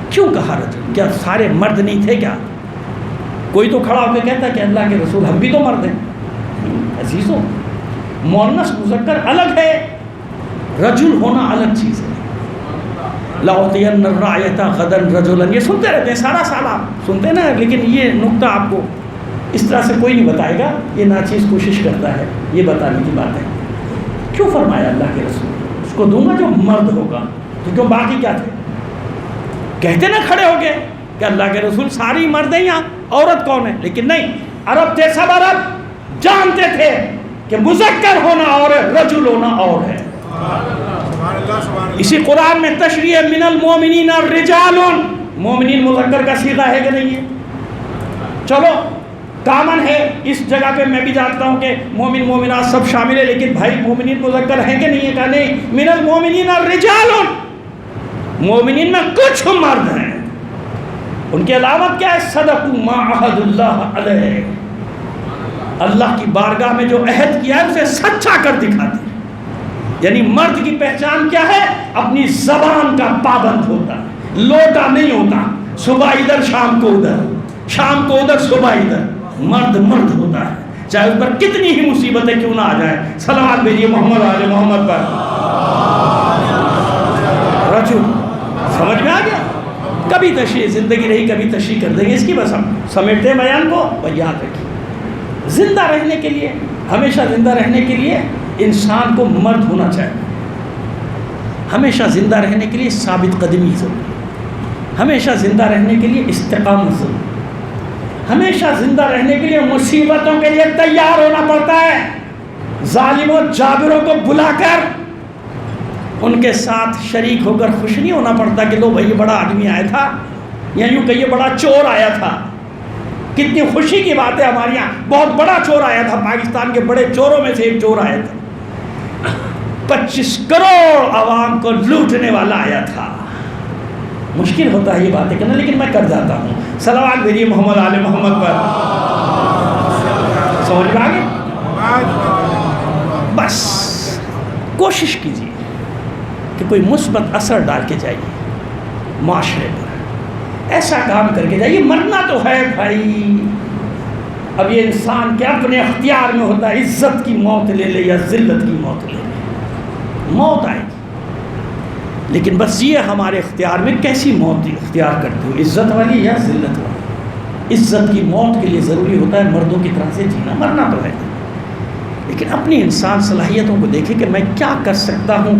کیوں کہا رجل؟ کیا سارے مرد نہیں تھے کیا؟ کوئی تو کھڑا ہو کے کہتا کہ اللہ کے رسول ہم بھی تو مرد ہیں۔ عزیزوں، مؤنث مذکر الگ ہے، رجل ہونا الگ چیز ہے۔ لَأُعْطِيَنَّ الرَّاعِيَةَ غَدًا رَجُلًا، یہ سنتے رہتے ہیں سارا سال، آپ سنتے ہیں نا، لیکن یہ نقطہ آپ کو اس طرح سے کوئی نہیں بتائے گا، یہ ناچیز کوشش کرتا ہے یہ بتانے کی بات ہے۔ کیوں فرمایا اللہ کے رسول اس کو دوں گا جو مرد ہوگا؟ تو کیوں باقی کیا تھے؟ کہتے نا کھڑے ہو گئے کہ اللہ کے رسول ساری مرد ہیں، یہاں عورت کون ہے؟ لیکن نہیں، عرب تھے، سب عرب جانتے تھے کہ مذکر ہونا اور ہے، رجل ہونا اور ہے۔ اسی قرآن میں تشریح من المؤمنین الرجال، مومنین مذکر کا صیغہ ہے کہ نہیں ہے؟ چلو کامن ہے، اس جگہ پہ میں بھی جانتا ہوں کہ مومن مومنات سب شامل ہے، لیکن بھائی مومنین مذکر ہیں کہ نہیں ہے؟ کہ نہیں، من المؤمنین الرجال، مومنین میں کچھ مرد ہیں، ان کی علامت کیا ہے؟ صدقوا ما عہد اللہ علیہ، اللہ کی بارگاہ میں جو عہد کیا ہے اسے سچا کر دکھاتے ہیں۔ یعنی مرد کی پہچان کیا ہے؟ اپنی زبان کا پابند ہوتا، لوٹا نہیں ہوتا، صبح ادھر شام کو ادھر، شام کو ادھر صبح ادھر۔ مرد مرد ہوتا ہے، چاہے اس پر کتنی ہی مصیبتیں کیوں نہ آ جائیں۔ صلوات بھیجیے محمد آل محمد پر۔ رجل، سمجھ میں آ گیا؟ کبھی تشریح زندگی رہی، کبھی تشریح کر دیں گے اس کی، بس ہم سمیٹتے ہیں بیان کو۔ اور یاد رکھیے، زندہ رہنے کے لیے، ہمیشہ زندہ رہنے کے لیے انسان کو مرد ہونا چاہیے۔ ہمیشہ زندہ رہنے کے لیے ثابت قدمی ضروری ہے، ہمیشہ زندہ رہنے کے لیے استقامت ضروری ہے، ہمیشہ زندہ رہنے کے لیے مصیبتوں کے لیے تیار ہونا پڑتا ہے۔ ظالموں جابروں کو بلا کر ان کے ساتھ شریک ہو کر خوش نہیں ہونا پڑتا کہ لو بھائی یہ بڑا آدمی آیا تھا، یا یوں کہ یہ بڑا چور آیا تھا۔ کتنی خوشی کی بات ہے، ہمارے یہاں بہت بڑا چور آیا تھا، پاکستان کے بڑے چوروں میں سے ایک چور آیا تھا، 25 کروڑ عوام کو لوٹنے والا آیا تھا۔ مشکل ہوتا ہے یہ باتیں کرنا، لیکن میں کر جاتا ہوں۔ صلوات بھیجیے محمد آل محمد پر۔ سمجھ میں آ گیا؟ بس کوشش کیجیے کہ کوئی مثبت اثر ڈال کے جائیے معاشرے پر، ایسا کام کر کے جائیے۔ مرنا تو ہے بھائی، اب یہ انسان کے اپنے اختیار میں ہوتا ہے، عزت کی موت لے لے یا ذلت کی موت لے لے، موت آئے گی۔ لیکن بس یہ ہمارے اختیار میں کیسی موت اختیار کرتے ہو، عزت والی یا ذلت والی۔ عزت کی موت کے لیے ضروری ہوتا ہے مردوں کی طرح سے جینا، مرنا تو ہے، لیکن اپنی انسان صلاحیتوں کو دیکھے کہ میں کیا کر سکتا ہوں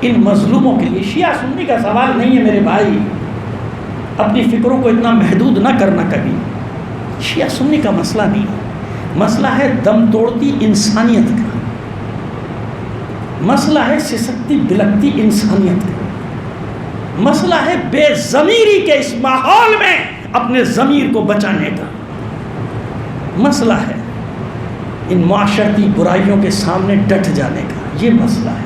ان مظلوموں کے لیے۔ شیعہ سنی کا سوال نہیں ہے میرے بھائی، اپنی فکروں کو اتنا محدود نہ کرنا کبھی۔ شیعہ سنی کا مسئلہ نہیں ہے، مسئلہ ہے دم توڑتی انسانیت کا، مسئلہ ہے سسکتی بلکتی انسانیت کا، مسئلہ ہے بے ضمیری کے اس ماحول میں اپنے ضمیر کو بچانے کا، مسئلہ ہے ان معاشرتی برائیوں کے سامنے ڈٹ جانے کا، یہ مسئلہ ہے۔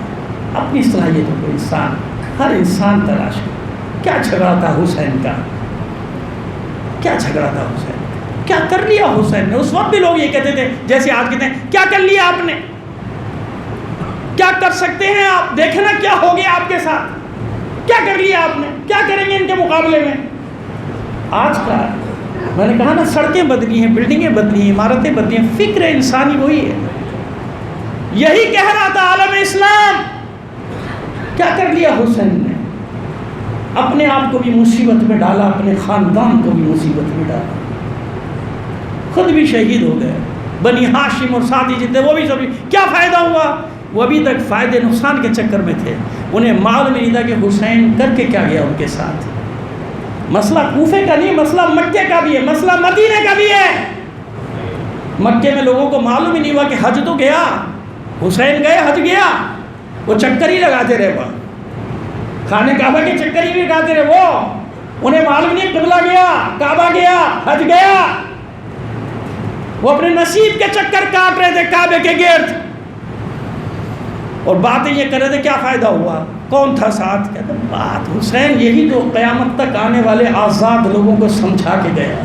اپنی صلاحیتوں کو انسان، ہر انسان تلاش کرے۔ کیا جھگڑا تھا حسین کا، کیا جھگڑا تھا حسین کا، کیا کر لیا حسین نے؟ اس وقت بھی لوگ یہ کہتے تھے جیسے آج کہتے ہیں کیا کر لیا آپ نے، کیا کر سکتے ہیں آپ، دیکھیں نا کیا ہو گیا آپ کے ساتھ، کیا کر لیا آپ نے، کیا کریں گے ان کے مقابلے میں۔ آج کا میں نے کہا نا، سڑکیں بدلی ہیں، بلڈنگیں بدلی ہیں، عمارتیں بدلی ہیں، فکر انسانی وہی ہے۔ یہی کہہ رہا تھا عالم اسلام، کیا کر لیا حسین نے، اپنے آپ کو بھی مصیبت میں ڈالا، اپنے خاندان کو بھی مصیبت میں ڈالا، خود بھی شہید ہو گئے، بنی ہاشم اور ساتھی جتنے وہ بھی سب، کیا فائدہ ہوا؟ وہ ابھی تک فائدے نقصان کے چکر میں تھے، انہیں معلوم نہیں تھا کہ حسین کر کے کیا گیا ان کے ساتھ۔ مسئلہ کوفے کا نہیں، مسئلہ مکے کا بھی ہے، مسئلہ مدینے کا بھی ہے۔ مکے میں لوگوں کو معلوم ہی نہیں ہوا کہ حج تو گیا، حسین گئے، حج گیا، وہ چکر ہی لگاتے رہے، وہ خانہ کعبہ کے چکر ہی لگاتے رہے، وہ انہیں معلوم نہیں قبلہ گیا، کعبہ گیا، حج گیا، وہ اپنے نصیب کے چکر کاٹ رہے تھے کعبے کے گرد، اور باتیں یہ کر رہے تھے کیا فائدہ ہوا، کون تھا ساتھ؟ کہتے بات حسین یہی تو قیامت تک آنے والے آزاد لوگوں کو سمجھا کے گیا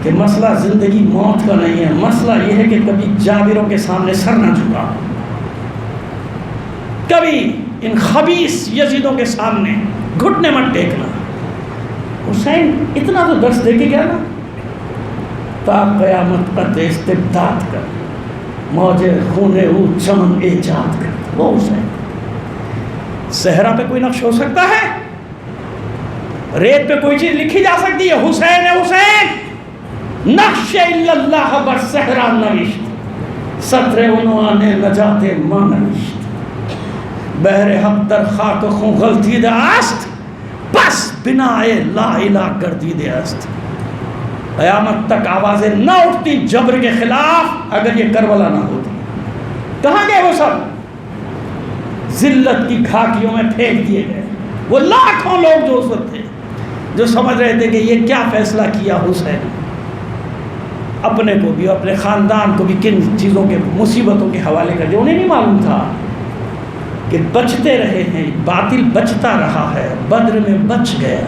کہ مسئلہ زندگی موت کا نہیں ہے، مسئلہ یہ ہے کہ کبھی جابروں کے سامنے سر نہ جھکا، کبھی ان خبیث یزیدوں کے سامنے گھٹنے مت ٹیکنا۔ حسین اتنا تو درس دے کے گیا نا، تا قیامت قد استبداد کر، موجے خونے او چمن ایجاد کر، وہ حسین۔ صحرا پہ کوئی نقش ہو سکتا ہے، ریت پہ کوئی چیز لکھی جا سکتی ہے، حسین ہے حسین، نقش الا اللہ بر صحرا نوشت، سطر عنوان نجات ما نوشت، بحر حق در خاک خون غلطی دست، بس بنائے لا الہ گردید است۔ قیامت تک آوازیں نہ اٹھتی جبر کے خلاف اگر یہ کربلا نہ ہوتی۔ کہاں گئے وہ سب؟ ذلت کی گھاٹیوں میں پھینک دیے گئے وہ لاکھوں لوگ جو اس وقت تھے، جو سمجھ رہے تھے کہ یہ کیا فیصلہ کیا حسین، اپنے کو بھی اپنے خاندان کو بھی کن چیزوں کے مصیبتوں کے حوالے کر دیا۔ انہیں نہیں معلوم تھا کہ بچتے رہے ہیں، باطل بچتا رہا ہے، بدر میں بچ گیا،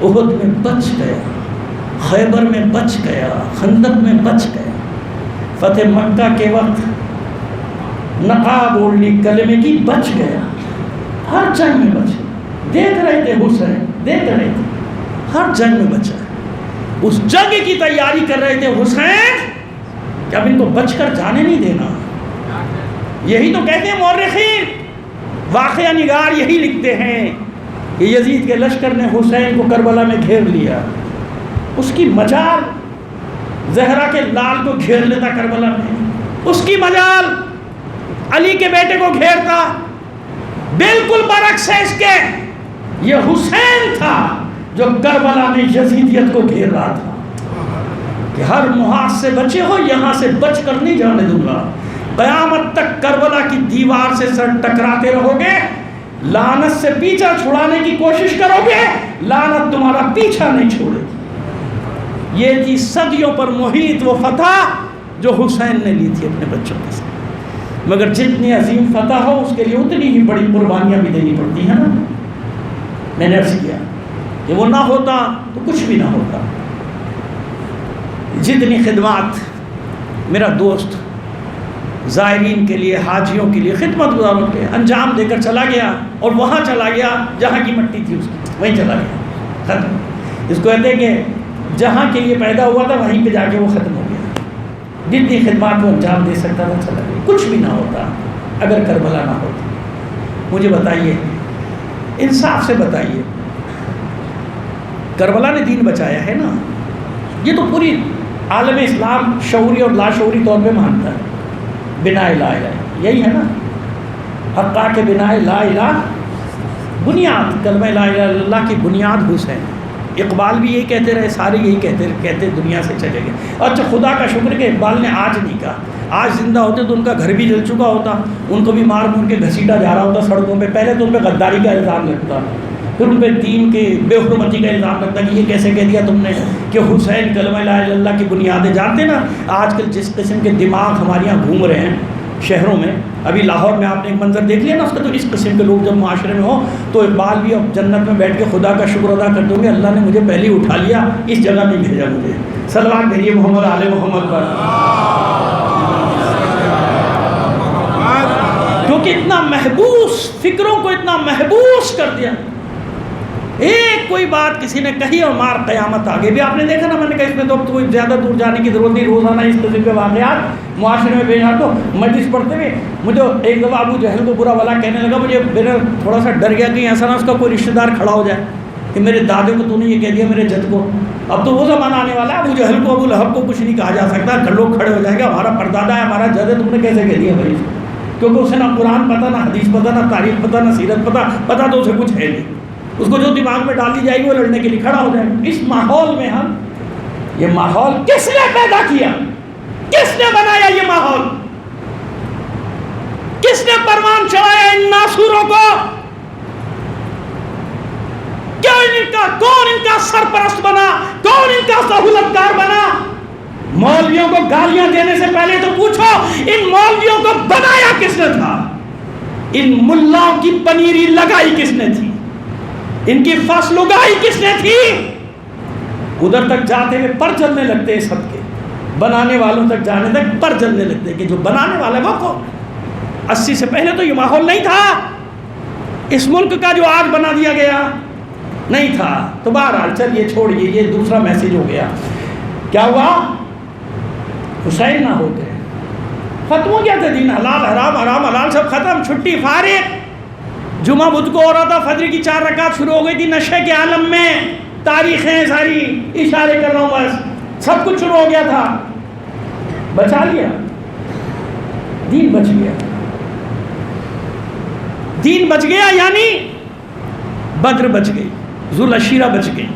احد میں بچ گیا، خیبر میں بچ گیا، خندق میں بچ گیا، فتح مکہ کے وقت نقاب اوڑھ لی کلمے کی، بچ گیا، ہر جنگ میں بچے، دیکھ رہے تھے حسین، دیکھ رہے تھے ہر جنگ میں بچا، اس جنگ کی تیاری کر رہے تھے حسین کہ اب ان کو بچ کر جانے نہیں دینا۔ یہی تو کہتے ہیں مورخین، واقعہ نگار یہی لکھتے ہیں کہ یزید کے لشکر نے حسین کو کربلا میں گھیر لیا، اس کی مجال زہرا کے لال کو گھیر لیتا کربلا میں، اس کی مجال علی کے بیٹے کو گھیرتا، بالکل برعکس ہے اس کے، یہ حسین تھا جو کربلا میں یزیدیت کو گھیر رہا تھا کہ ہر محاذ سے بچے ہو، یہاں سے بچ کر نہیں جانے دوں گا، قیامت تک کربلا کی دیوار سے سر ٹکراتے رہو گے، لعنت سے پیچھا چھڑانے کی کوشش کرو گے، لعنت تمہارا پیچھا نہیں چھوڑے گی۔ یہ تھی صدیوں پر محیط وہ فتح جو حسین نے لی تھی اپنے بچوں کے ساتھ، مگر جتنی عظیم فتح ہو اس کے لیے اتنی ہی بڑی قربانیاں بھی دینی پڑتی ہیں نا۔ میں نے عرض کیا کہ وہ نہ ہوتا تو کچھ بھی نہ ہوتا۔ جتنی خدمات میرا دوست زائرین کے لیے، حاجیوں کے لیے، خدمت گزاروں کے انجام دے کر چلا گیا، اور وہاں چلا گیا جہاں کی مٹی تھی اس کی، وہیں چلا گیا، ختم۔ اس کو کہتے ہیں کہ جہاں کے لیے پیدا ہوا تھا وہیں پہ جا کے وہ ختم ہو گیا، جتنی خدمات وہ انجام دے سکتا تھا چلا گیا۔ کچھ بھی نہ ہوتا اگر کربلا نہ ہوتی۔ مجھے بتائیے، انصاف سے بتائیے، کربلا نے دین بچایا ہے نا، یہ تو پوری عالم اسلام شعوری اور لاشعوری طور پہ مانتا ہے۔ بنا لا الہ، یہی ہے نا، حقا کے بنا لا الہ، بنیاد کلمہ لا الہ الا اللہ کی بنیاد حسین۔ اقبال بھی یہی کہتے رہے، سارے یہی کہتے دنیا سے چلے گئے۔ اچھا خدا کا شکر کہ اقبال نے آج نہیں کہا، آج زندہ ہوتے تو ان کا گھر بھی جل چکا ہوتا، ان کو بھی مار مار کے گھسیٹا جا رہا ہوتا سڑکوں پہ۔ پہلے تو ان پہ غداری کا الزام لگتا، پھر ان پہ دین کے بے حرمتی کا الزام لگتا کہ یہ کیسے کہہ دیا تم نے کہ حسین کلمہ لا الہ الا اللہ کی بنیادیں جانتے نا۔ آج کل جس قسم کے دماغ ہمارے یہاں گھوم رہے ہیں شہروں میں، ابھی لاہور میں آپ نے ایک منظر دیکھ لیا نا اس کا، تو اس قسم کے لوگ جب معاشرے میں ہوں تو اقبال بھی اب جنت میں بیٹھ کے خدا کا شکر ادا کرتے ہوں گے، اللہ نے مجھے پہلے ہی اٹھا لیا، اس جگہ نہیں بھیجا مجھے۔ صلوات بھیجیے محمد آل محمد پر، کیونکہ اتنا محبوس، فکروں کو اتنا محبوس کر دیا۔ ایک کوئی بات کسی نے کہی اور مار قیامت آگے بھی آپ نے دیکھا نا۔ میں نے کہا اس میں تو کوئی زیادہ دور جانے کی ضرورت نہیں، روزانہ اس قسم کے واقعات معاشرے میں بھیجا۔ تو مجلس پڑھتے ہوئے مجھے ایک دفعہ ابو جہل کو برا بھلا کہنے لگا، مجھے میرا تھوڑا سا ڈر گیا کہ ایسا نہ اس کا کوئی رشتہ دار کھڑا ہو جائے کہ میرے دادے کو تو نے یہ کہہ دیا، میرے جد کو۔ اب تو وہ زمانہ آنے والا ہے، ابو جہل کو، ابو لہب کو کچھ نہیں کہا جا سکتا، لوگ کھڑے ہو جائیں گے ہمارا پردادا ہے، ہمارا جد ہے، تم نے کیسے کہہ دیا بھائی؟ کیونکہ اسے نہ قرآن پتہ، نہ حدیث پتہ، نہ تاریخ پتہ، نہ سیرت پتہ تو اسے کچھ ہے نہیں۔ اس کو جو دماغ میں ڈال دی جائے گی وہ لڑنے کے لیے کھڑا ہو جائے گا۔ اس ماحول میں ہم، یہ ماحول کس نے پیدا کیا؟ کس نے بنایا یہ ماحول؟ کس نے پروان چڑھایا ان ناسوروں کو؟ کون ان کا سرپرست بنا؟ کون ان کا سہولت کار بنا؟ مولویوں کو گالیاں دینے سے پہلے تو پوچھو ان مولویوں کو بنایا کس نے تھا؟ ان ملاؤں کی پنیری لگائی کس نے تھی؟ ان کی فصل اگائی کس نے تھی؟ ادھر تک جاتے ہوئے پر جلنے لگتے ہیں سب کے، بنانے والوں تک جانے تک پر جلنے لگتے ہیں کہ جو بنانے والا ہے وہ کون؟ 80 سے پہلے تو یہ ماحول نہیں تھا، اس ملک کا جو آج بنا دیا گیا نہیں تھا۔ تو بہرحال چلیے چھوڑیے، یہ دوسرا میسج ہو گیا۔ کیا ہوا؟ حسین نہ ہوتے ختم ہو گیا تھا دین، حلال حرام، حرام حلال سب ختم، چھٹی فارغ۔ جمعہ بدھ کو ہو رہا تھا، فجر کی 4 رکعت شروع ہو گئی تھی، نشے کے عالم میں تاریخیں ساری اشارے کر رہا ہوں، بس سب کچھ شروع ہو گیا تھا، بچا لیا، دین بچ گیا۔ دین بچ گیا یعنی بدر بچ گئی، ذوالعشیرہ بچ گئی،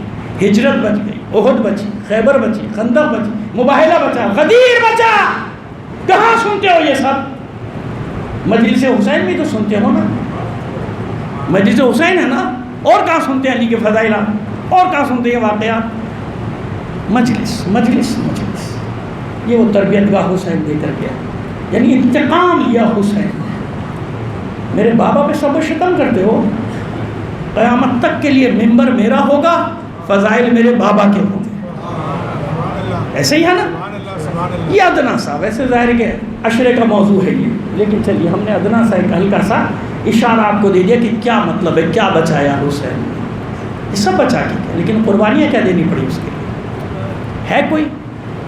ہجرت بچ گئی، احد بچی، خیبر بچی، خندق بچی، مباہلہ بچا، غدیر بچا۔ کہاں سنتے ہو یہ سب؟ مجلس حسین بھی تو سنتے ہو نا، مجلس حسین ہے نا، اور کہاں سنتے ہیں علی کے فضائل، اور کہاں سنتے ہیں واقعات؟ مجلس مجلس مجلس، یہ وہ تربیت گاہ حسین دے کر گیا، یعنی انتقام لیا حسین نے۔ میرے بابا پہ سب شتم کرتے ہو، قیامت تک کے لیے ممبر میرا ہوگا، فضائل میرے بابا کے ہوں گے، ایسے ہی ہے نا؟ یہ ادنا صاحب، ایسے ظاہر ہے کہ عشرے کا موضوع ہے یہ، لیکن چلیے ہم نے ادنا سا ایک ہلکا سا اشارہ آپ کو دے دیا کہ کیا مطلب ہے، کیا بچایا حسین نے، یہ سب بچا کے کیا، لیکن قربانیاں کیا دینی پڑی اس کے لیے؟ ہے کوئی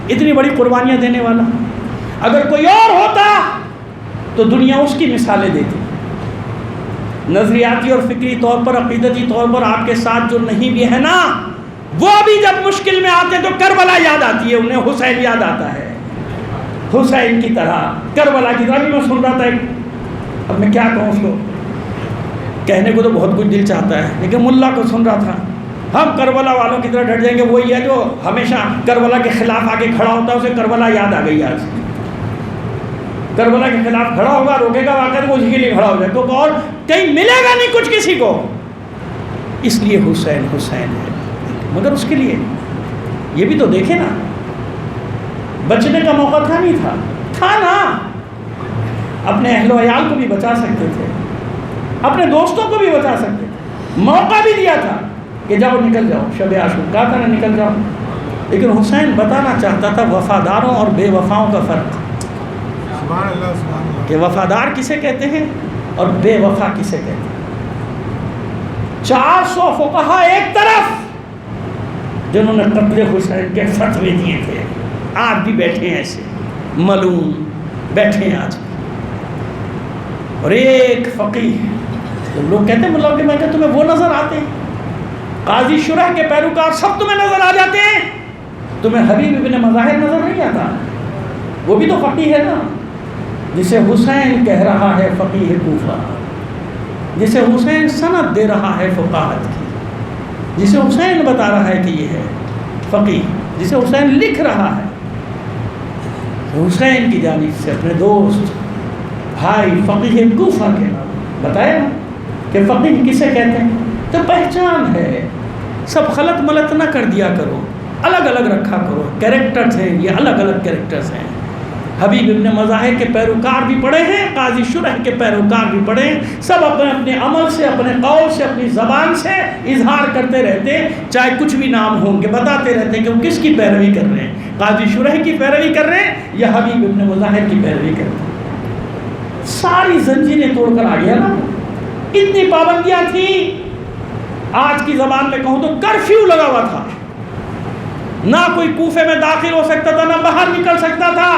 اتنی بڑی قربانیاں دینے والا؟ اگر کوئی اور ہوتا تو دنیا اس کی مثالیں دیتی، نظریاتی اور فکری طور پر، عقیدتی طور پر آپ کے ساتھ جو نہیں بھی ہے نا، وہ بھی جب مشکل میں آتے تو کربلا یاد آتی ہے انہیں، حسین یاد آتا ہے، حسین کی طرح، کربلا کی طرح۔ بھی میں سن رہا تھا، اب میں کیا کہوں اس کو، کہنے کو تو بہت کچھ دل چاہتا ہے، لیکن ملا کو سن رہا تھا، ہم کربلا والوں کی طرح ڈٹ جائیں گے، وہی ہے جو ہمیشہ کربلا کے خلاف آگے کھڑا ہوتا ہے، اسے کربلا یاد آ گئی آج، کربلا کے خلاف کھڑا ہوگا، روکے گا واقعہ تو اسی کے لیے کھڑا ہو جائے، تو اور کہیں ملے گا نہیں کچھ کسی کو، اس لیے حسین حسین ہے۔ مگر اس کے لیے یہ بھی تو دیکھیں نا، بچنے کا موقع تھا نہیں تھا نا، اپنے اہل و عیال کو بھی بچا سکتے تھے، اپنے دوستوں کو بھی بچا سکتے تھے، موقع بھی دیا تھا کہ جاؤ نکل جاؤ، شب عاشور کہا تھا نا نکل جاؤ، لیکن حسین بتانا چاہتا تھا وفاداروں اور بے وفاؤں کا فرق، کہ وفادار کسے کہتے ہیں اور بے وفا کسے کہتے ہیں۔ 400 فقہا ایک طرف جنہوں نے قتل حسین کے فتوے دیے تھے، آج بھی بیٹھے ہیں ایسے ملوم بیٹھے ہیں آج بھی، اور ایک فقیہ، لوگ کہتے ہیں ملا کہ میں کہ تمہیں وہ نظر آتے ہیں، قاضی شرح کے پیروکار سب تمہیں نظر آ جاتے ہیں، تمہیں حبیب ابن مظاہر نظر نہیں آتا؟ وہ بھی تو فقیہ ہے نا، جسے حسین کہہ رہا ہے فقیہ کوفہ، جسے حسین سند دے رہا ہے فقاہت کی، جسے حسین بتا رہا ہے کہ یہ ہے فقیہ، جسے حسین لکھ رہا ہے، حسین کی جانب سے اپنے دوست بھائی فقیہ کوفہ کے نام بتایا کہ فقیہ کسے کہتے ہیں، تو پہچان ہے، سب خلط ملط نہ کر دیا کرو، الگ الگ رکھا کرو، کیریکٹرز ہیں یہ، الگ الگ کیریکٹرز ہیں۔ حبیب ابن مظاہر کے پیروکار بھی پڑے ہیں، قاضی شرح کے پیروکار بھی پڑے ہیں، سب اپنے اپنے عمل سے، اپنے قول سے، اپنی زبان سے اظہار کرتے رہتے ہیں، چاہے کچھ بھی نام ہوں گے بتاتے رہتے ہیں کہ وہ کس کی پیروی کر رہے ہیں، قاضی شرح کی پیروی کر رہے ہیں یا حبیب ابن مظاہر کی پیروی کر رہے ہیں۔ ساری زنجیریں توڑ کر آ گیا نا، اتنی پابندیاں تھیں، آج کی زبان میں کہوں تو کرفیو لگا ہوا تھا، نہ کوئی کوفے میں داخل ہو سکتا تھا، نہ باہر نکل سکتا تھا،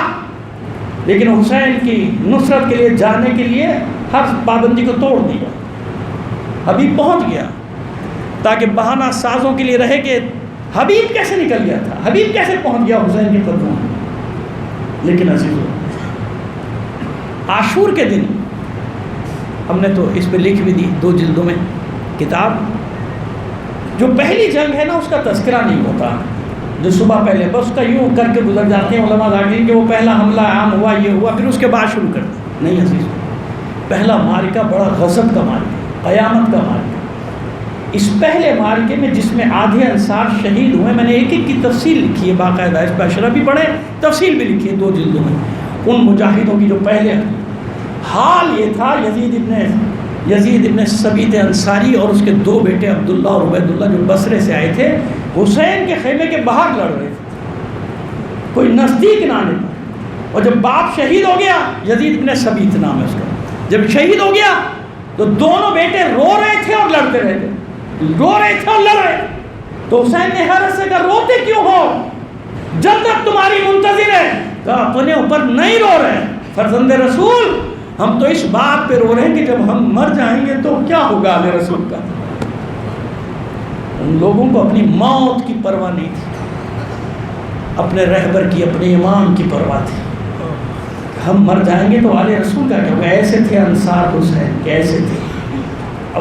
لیکن حسین کی نصرت کے لیے جانے کے لیے ہر پابندی کو توڑ دیا، حبیب پہنچ گیا، تاکہ بہانہ سازوں کے لیے رہے کہ حبیب کیسے نکل گیا تھا، حبیب کیسے پہنچ گیا حسین کے قدموں میں۔ لیکن عزیزو، عاشور کے دن ہم نے تو اس پہ لکھ بھی دی 2 جلدوں میں کتاب، جو پہلی جنگ ہے نا اس کا تذکرہ نہیں ہوتا، جو صبح پہلے بس کا یوں کر کے گزر جاتے ہیں علماء ذاکرین کہ وہ پہلا حملہ عام ہوا، یہ ہوا، پھر اس کے بعد شروع کر دیں، نہیں عزیز، پہلا معرکہ بڑا غضب کا معرکہ، قیامت کا معرکہ۔ اس پہلے معرکے میں جس میں آدھے انصار شہید ہوئے، میں نے ایک ایک کی تفصیل لکھی ہے باقاعدہ، اس پہ اشرح بھی پڑھے، تفصیل بھی لکھی ہے 2 جلدوں میں، ان مجاہدوں کی جو پہلے حال یہ تھا، یزید ابن ثبیت انصاری اور اس کے 2 بیٹے عبداللہ اور عبیداللہ جو بصرے سے آئے تھے، حسین کے خیمے کے باہر لڑ رہے تھے، کوئی نزدیک نہ آنے پائے، اور جب باپ شہید ہو گیا، یزید ابن ثبیت نام ہے اس کا، جب شہید ہو گیا تو دونوں بیٹے رو رہے تھے اور لڑتے رہے تھے، رو رہے تھے اور لڑ رہے، تو حسین نے حیرت سے کہا روتے کیوں ہو، جنت تمہاری منتظر ہے، کہا اپنے اوپر نہیں رو رہے فرزند رسول، ہم تو اس بات پہ رو رہے ہیں کہ جب ہم مر جائیں گے تو کیا ہوگا علیہ رسول کا۔ ان لوگوں کو اپنی موت کی پرواہ نہیں تھی، اپنے رہبر کی، اپنے امام کی پرواہ تھی، ہم مر جائیں گے تو علیہ رسول کا کیا ہوگا۔ ایسے تھے انصار حسین کہ ایسے تھے،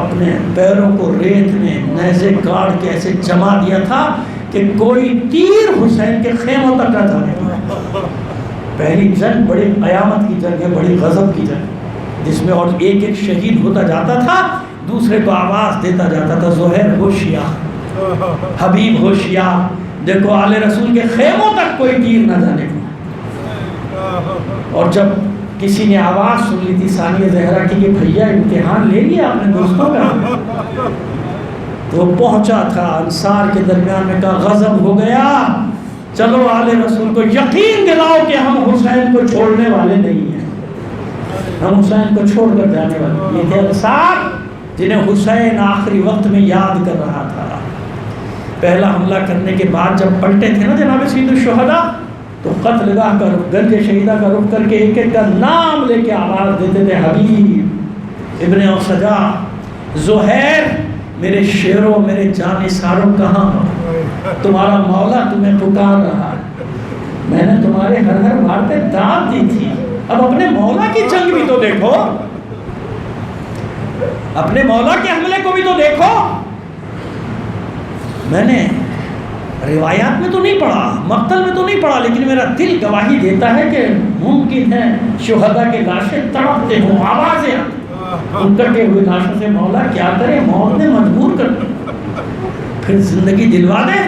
اپنے پیروں کو ریت میں نیزے گاڑ کے ایسے جما دیا تھا کہ کوئی تیر حسین کے خیموں تک نہ جانے پائے۔ پہلی جنگ بڑی قیامت کی جنگ ہے، بڑی غضب کی جنگ، جس میں اور ایک ایک شہید ہوتا جاتا تھا، دوسرے کو آواز دیتا جاتا تھا، زہیر ہوشیار، حبیب ہوشیار، دیکھو آل رسول کے خیموں تک کوئی تیر نہ جانے پائے۔ اور جب کسی نے آواز سن لی تھی ثانیہ زہرا کی کہ بھیا امتحان لے لیا اپنے دوستوں کا، تو وہ پہنچا تھا انصار کے درمیان میں، کہا غضب ہو گیا، چلو آل رسول کو یقین دلاؤ کہ ہم حسین کو چھوڑنے والے نہیں ہیں۔ ہم حسین کو چھوڑ کر جانے والے. یہ تھے انصار جنہیں حسین آخری وقت میں یاد کر رہا تھا. پہلا حملہ کرنے کے بعد جب پلٹے تھے نا جناب سید الشہداء، تو قتل گاہ کا گنج شہیدہ کا رخ کر کے ایک ایک کا نام لے کے آواز دیتے تھے، حبیب ابن اوسجا، زہیر، میرے شیروں، میرے جانثاروں کہاں ہو؟ تمہارا مولا تمہیں پکار رہا ہے. میں نے تمہارے ہر ہر بھارتے داد دی تھی، اب اپنے مولا کی جنگ بھی تو دیکھو، اپنے مولا کے حملے کو بھی تو دیکھو. میں نے روایات میں تو نہیں پڑھا، مقتل میں تو نہیں پڑھا، لیکن میرا دل گواہی دیتا ہے کہ ممکن ہے شہداء کے لاشیں تڑپتے ہوں، آوازیں ان کٹے ہوئے لاشوں سے مولا کیا کرے، موت نے مجبور کر دیا، پھر زندگی دلوا دے،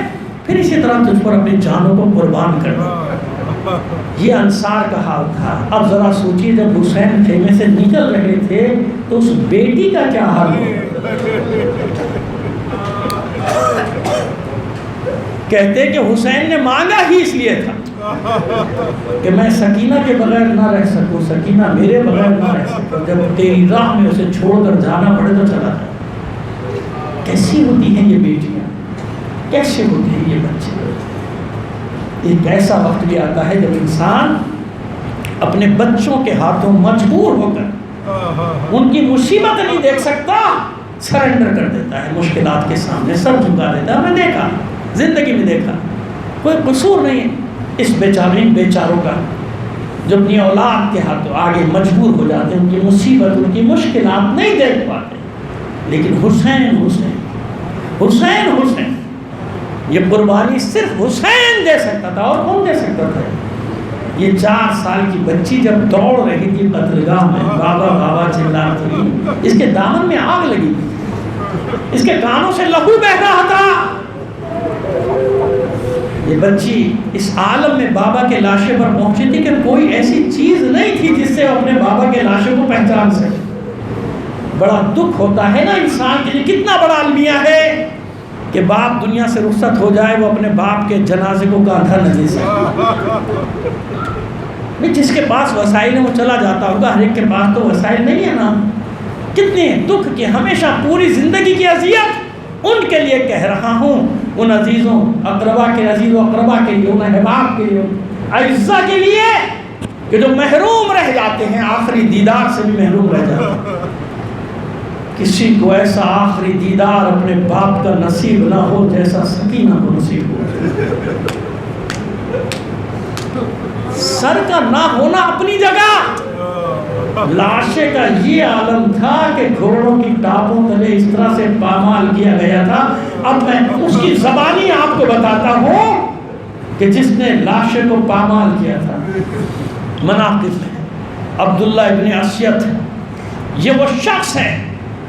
پھر اسی طرح تجھ پر اپنی جانوں کو قربان کر دے. یہ انصار کا حال تھا. اب ذرا سوچیے جب حسین خیمے سے نکل رہے تھے تو اس بیٹی کا کیا حال ہو؟ کہتے کہ حسین نے مانگا ہی اس لیے تھا کہ میں سکینہ کے بغیر نہ رہ سکوں، سکینہ میرے بغیر نہ رہ سکوں، جب تیری راہ میں اسے چھوڑ کر جانا پڑے تو چلا جائے. کیسی ہوتی ہیں یہ بیٹیاں، کیسے ہوتے ہیں یہ بچے. ایک ایسا وقت بھی آتا ہے جب انسان اپنے بچوں کے ہاتھوں مجبور ہو کر ان کی مصیبت نہیں دیکھ سکتا، سرنڈر کر دیتا ہے مشکلات کے سامنے، سر جھکا دیتا ہے. ہم نے دیکھا، زندگی میں دیکھا، کوئی قصور نہیں ہے اس بیچاروں کا جو اپنی اولاد کے ہاتھوں آگے مجبور ہو جاتے ہیں، ان کی مصیبت، ان کی مشکلات نہیں دیکھ پاتے. لیکن حسین حسین حسین حسین، یہ قربانی صرف حسین دے سکتا تھا، اور کون دے سکتا تھا؟ یہ 4 سال کی بچی جب دوڑ رہی تھی قتلگاہ میں، بابا بابا چلا رہی تھی، اس کے دامن میں آگ لگی تھی، اس کے کانوں سے لہو بہہ رہا تھا. یہ بچی اس عالم میں بابا کے لاشے پر پہنچی تھی کہ کوئی ایسی چیز نہیں تھی جس سے وہ اپنے بابا کے لاشے کو پہچان سکے. بڑا دکھ ہوتا ہے نا انسان کے لیے، کتنا بڑا المیہ ہے کہ باپ دنیا سے رخصت ہو جائے، وہ اپنے باپ کے جنازے کو کاندھا نہ دے سکے. جس کے پاس وسائل ہے وہ چلا جاتا ہوگا، ہر ایک کے پاس تو وسائل نہیں ہے نا. کتنے دکھ کے ہمیشہ پوری زندگی کی اذیت ان کے لیے کہہ رہا ہوں، ان عزیزوں اقربا کے عزیز و اقربا کے لیے، ان احباب کے لیے، اعزا کے لیے کہ جو محروم رہ جاتے ہیں، آخری دیدار سے بھی محروم رہ جاتے ہیں. کسی کو ایسا آخری دیدار اپنے باپ کا نصیب نہ ہو جیسا سکینہ کو نصیب ہو. سر کا نہ ہونا اپنی جگہ، لاشے کا یہ عالم تھا کہ گھوڑوں کی ٹاپوں تلے اس طرح سے پامال کیا گیا تھا. اب میں اس کی زبانی آپ کو بتاتا ہوں کہ جس نے لاشے کو پامال کیا تھا. مناقب ہے عبداللہ ابن اسیت، یہ وہ شخص ہے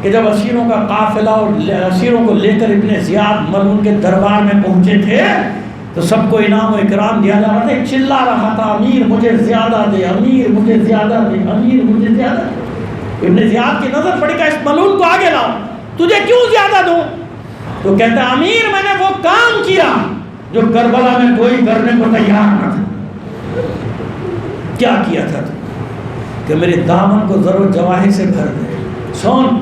کہ جب اسیروں کا قافلہ اور اسیروں کو لے کر ابن زیاد ملعون کے دربار میں پہنچے تھے تو سب کو انعام و اکرام دیا جا رہا تھا. چلا رہا تھا، امیر مجھے زیادہ دے، امیر مجھے زیادہ دے، امیر مجھے زیادہ دے. ابن زیاد کی نظر پڑی کہ اس ملعون کو آگے لاؤ، تجھے کیوں زیادہ دوں؟ تو کہتا ہے امیر میں نے وہ کام کیا جو کربلا میں کوئی کرنے کو تیار نہ تھا. کیا کیا تھا کہ میرے دامن کو زر و جواہر سے بھر دے. سن،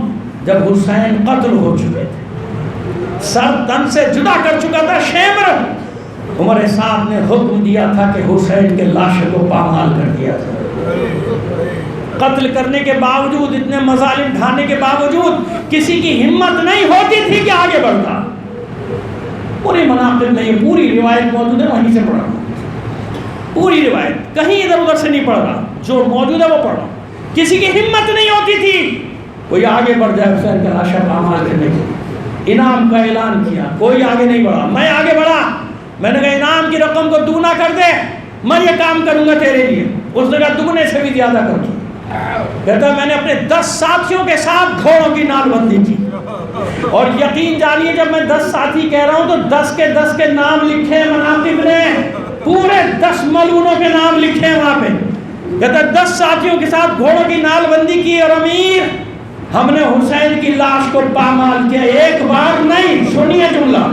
جب حسین قتل ہو چکے تھے، سر تن سے جدا کر چکا تھا شیمر، عمر صاحب نے حکم دیا تھا کہ حسین کے لاشے کو پامال کر دیا تھا. قتل کرنے کے باوجود، اتنے مظالم ڈھانے کے باوجود کسی کی ہمت نہیں ہوتی تھی کہ آگے بڑھتا. پوری مناقب میں یہ پوری روایت موجود ہے، وہیں سے پڑھ رہا ہوں. پوری روایت کہیں ادھر ادھر سے نہیں پڑھ رہا، جو موجود ہے وہ پڑھ رہا ہوں. کسی کی ہمت نہیں ہوتی تھی کوئی آگے بڑھ جائے حسین کا لاشا پامال کرنے کے. انعام کا اعلان کیا، کوئی آگے نہیں بڑھا. میں آگے بڑھا، میں نے کہا انعام کی رقم کو دوگنا کر دے، میں یہ کام کروں گا تیرے لیے. اس نے کہا دگنے سے بھی زیادہ کر دو. کہتا میں نے اپنے 10 ساتھیوں کے ساتھ گھوڑوں کی نال بندی کی، اور یقین جانیے جب میں 10 ساتھی کہہ رہا ہوں تو 10 کے نام لکھے مناقب نے، پورے 10 ملعونوں کے نام لکھے وہاں پہ. کہتا 10 ساتھیوں کے ساتھ گھوڑوں کی نال بندی کی، اور امیر ہم نے حسین کی لاش کو پامال کیا. ایک بار نہیں، سنیے جملہ،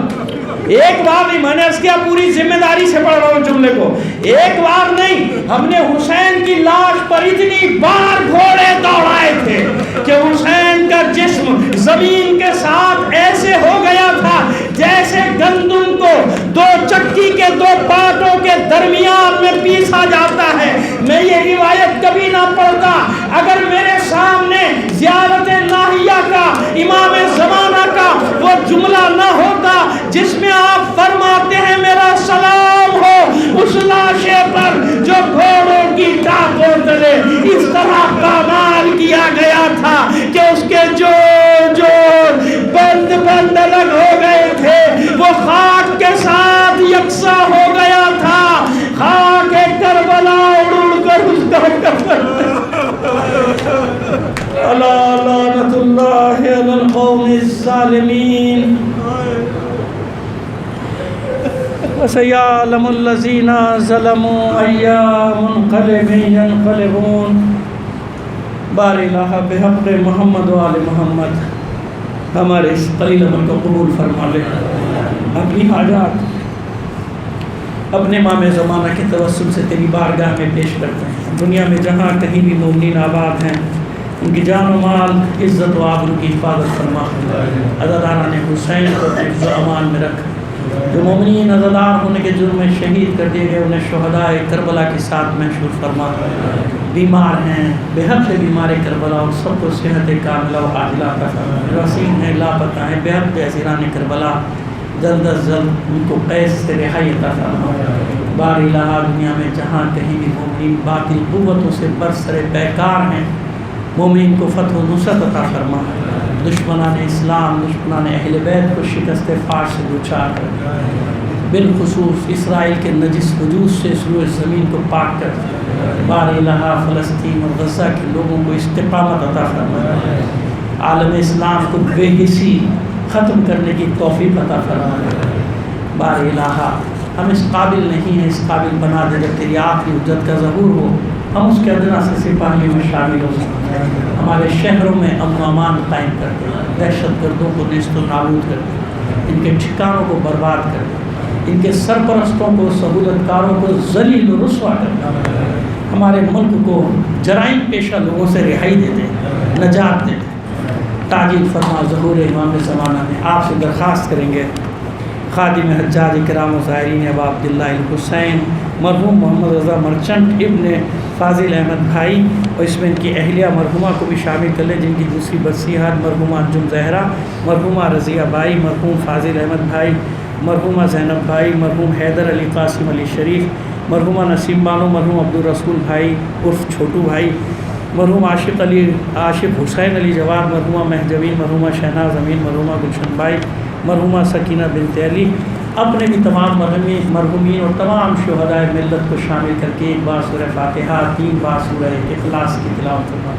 ایک بار نہیں، میں نے اس کیا پوری ذمہ داری سے پڑھ رہا ہوں جملے کو، ایک بار نہیں، ہم نے حسین کی لاش پر اتنی بار گھوڑے دوڑائے تھے کہ حسین کا جسم زمین کے ساتھ ایسے ہو گیا تھا جیسے گندم کو دو چکی کے دو پاٹوں کے درمیان میں پیسا جاتا ہے۔ میں یہ روایت کبھی نہ پڑھتا اگر میرے سامنے زیارت ناہیہ کا، امام زمانہ کا وہ جملہ نہ ہوتا جس میں آپ فرماتے ہیں میرا سلام ہو اس لاشے پر جو گھوڑوں کی ٹانگوں تلے اس طرح پامال کیا گیا تھا کہ اس کے جو بند الگ ہو گئے تھے وہ خاک کے ساتھ یکساں ہو گیا تھا۔ خاک کربلا اڑ کر اس کا کفن الا لعنت اللہ علی القوم الظالمین وَسَيَعْلَمُ الَّذِينَ ظَلَمُوا أَيَّ مُنْقَلِبٍ يَنْقَلِبُونَ۔ بار الہ بحق محمد و آل محمد ہمارے اس قلیل عمل کو قبول فرما لے، اپنی حاجات اپنے امام زمانہ کے توسل سے تیری بارگاہ میں پیش کرتے ہیں۔ دنیا میں جہاں کہیں بھی مومنین آباد ہیں ان کی جان و مال، عزت و آبرو کی حفاظت فرما، عزاداران حسین کو حفظ و امان میں رکھ۔ جو مومنین عزادار ہونے کے جرم میں شہید کر دیے گئے انہیں شہداء کربلا کے ساتھ محشور فرما۔ بیمار ہیں، بے حد سے بیمار کربلا اور سب کو صحت کاملہ و عاجلہ عطا فرما۔ رسیم ہیں، لاپتہ ہیں، بے حد اسیران کربلا جلد از جلد ان کو قید سے رہائی عطا فرما۔ بار الہ دنیا میں جہاں کہیں بھی مومنین باطل قوتوں سے برسر بیکار ہیں مومنین کو فتح و نصرت عطا فرما۔ دشمنان اسلام، دشمنان اہل بیت کو شکست فاش سے دوچار کر، بالخصوص اسرائیل کے نجس وجود سے اس روئے زمین کو پاک کر۔ بار الہ فلسطین اور غزہ کے لوگوں کو استقامت عطا فرما۔ عالم اسلام کو بے حسی ختم کرنے کی توفیق عطا فرما۔ بار الہ ہم اس قابل نہیں ہیں، اس قابل بنا دے جب تیری آخری حجت کا ظہور ہو ہم اس کے ادنا سے سپاہیوں میں شامل ہو سکتے ہیں۔ ہمارے شہروں میں امن و امان قائم کر دے، دہشت گردوں کو نیست و نابود کر دے، ان کے ٹھکانوں کو برباد کر دے، ان کے سرپرستوں کو، سہولت کاروں کو ذلیل و رسوا کر دے، ہمارے ملک کو جرائم پیشہ لوگوں سے رہائی دے دے، نجات دے دے۔ تعجیل فرما ظہور امام زمانہ میں آپ سے درخواست کریں گے خادم حجاج کرام و زائرین ابا عبداللہ الحسین مرحوم محمد رضا مرچنٹ ابن فاضل احمد بھائی اور اس میں ان کی اہلیہ مرحومہ کو بھی شامل کر لیں جن کی دوسری برسیحات مرحومہ انجم زہرا، مرحومہ رضیہ بائی، مرحوم فاضل احمد بھائی، مرحومہ زینب بھائی، مرحوم حیدر علی قاسم علی شریف، مرحومہ نسیم بانو، مرحوم عبدالرسول بھائی عرف چھوٹو بھائی، مرحوم عاشق حسین علی جواد، مرحومہ مہجوین، مرحومہ شہناز امین، مرحومہ گلشن بھائی، مرحومہ سکینہ بنت علی، اپنے بھی تمام مرحومین اور تمام شہداء ملت کو شامل کر کے ایک بار سورہ فاتحہ، 3 بار سورہ اخلاص کی تلاوت فرما۔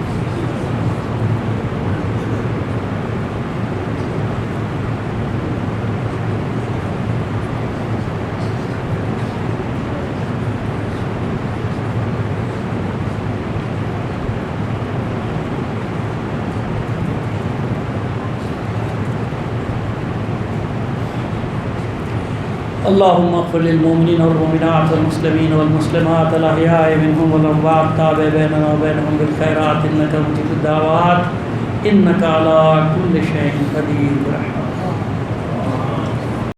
اللهم اغفر للمؤمنين والمؤمنات والمسلمين والمسلمات الأحياء منهم والأموات تابع بيننا وبينهم بالخيرات إنك مجيب الدعوات إنك على كل شيء قدير برحمتك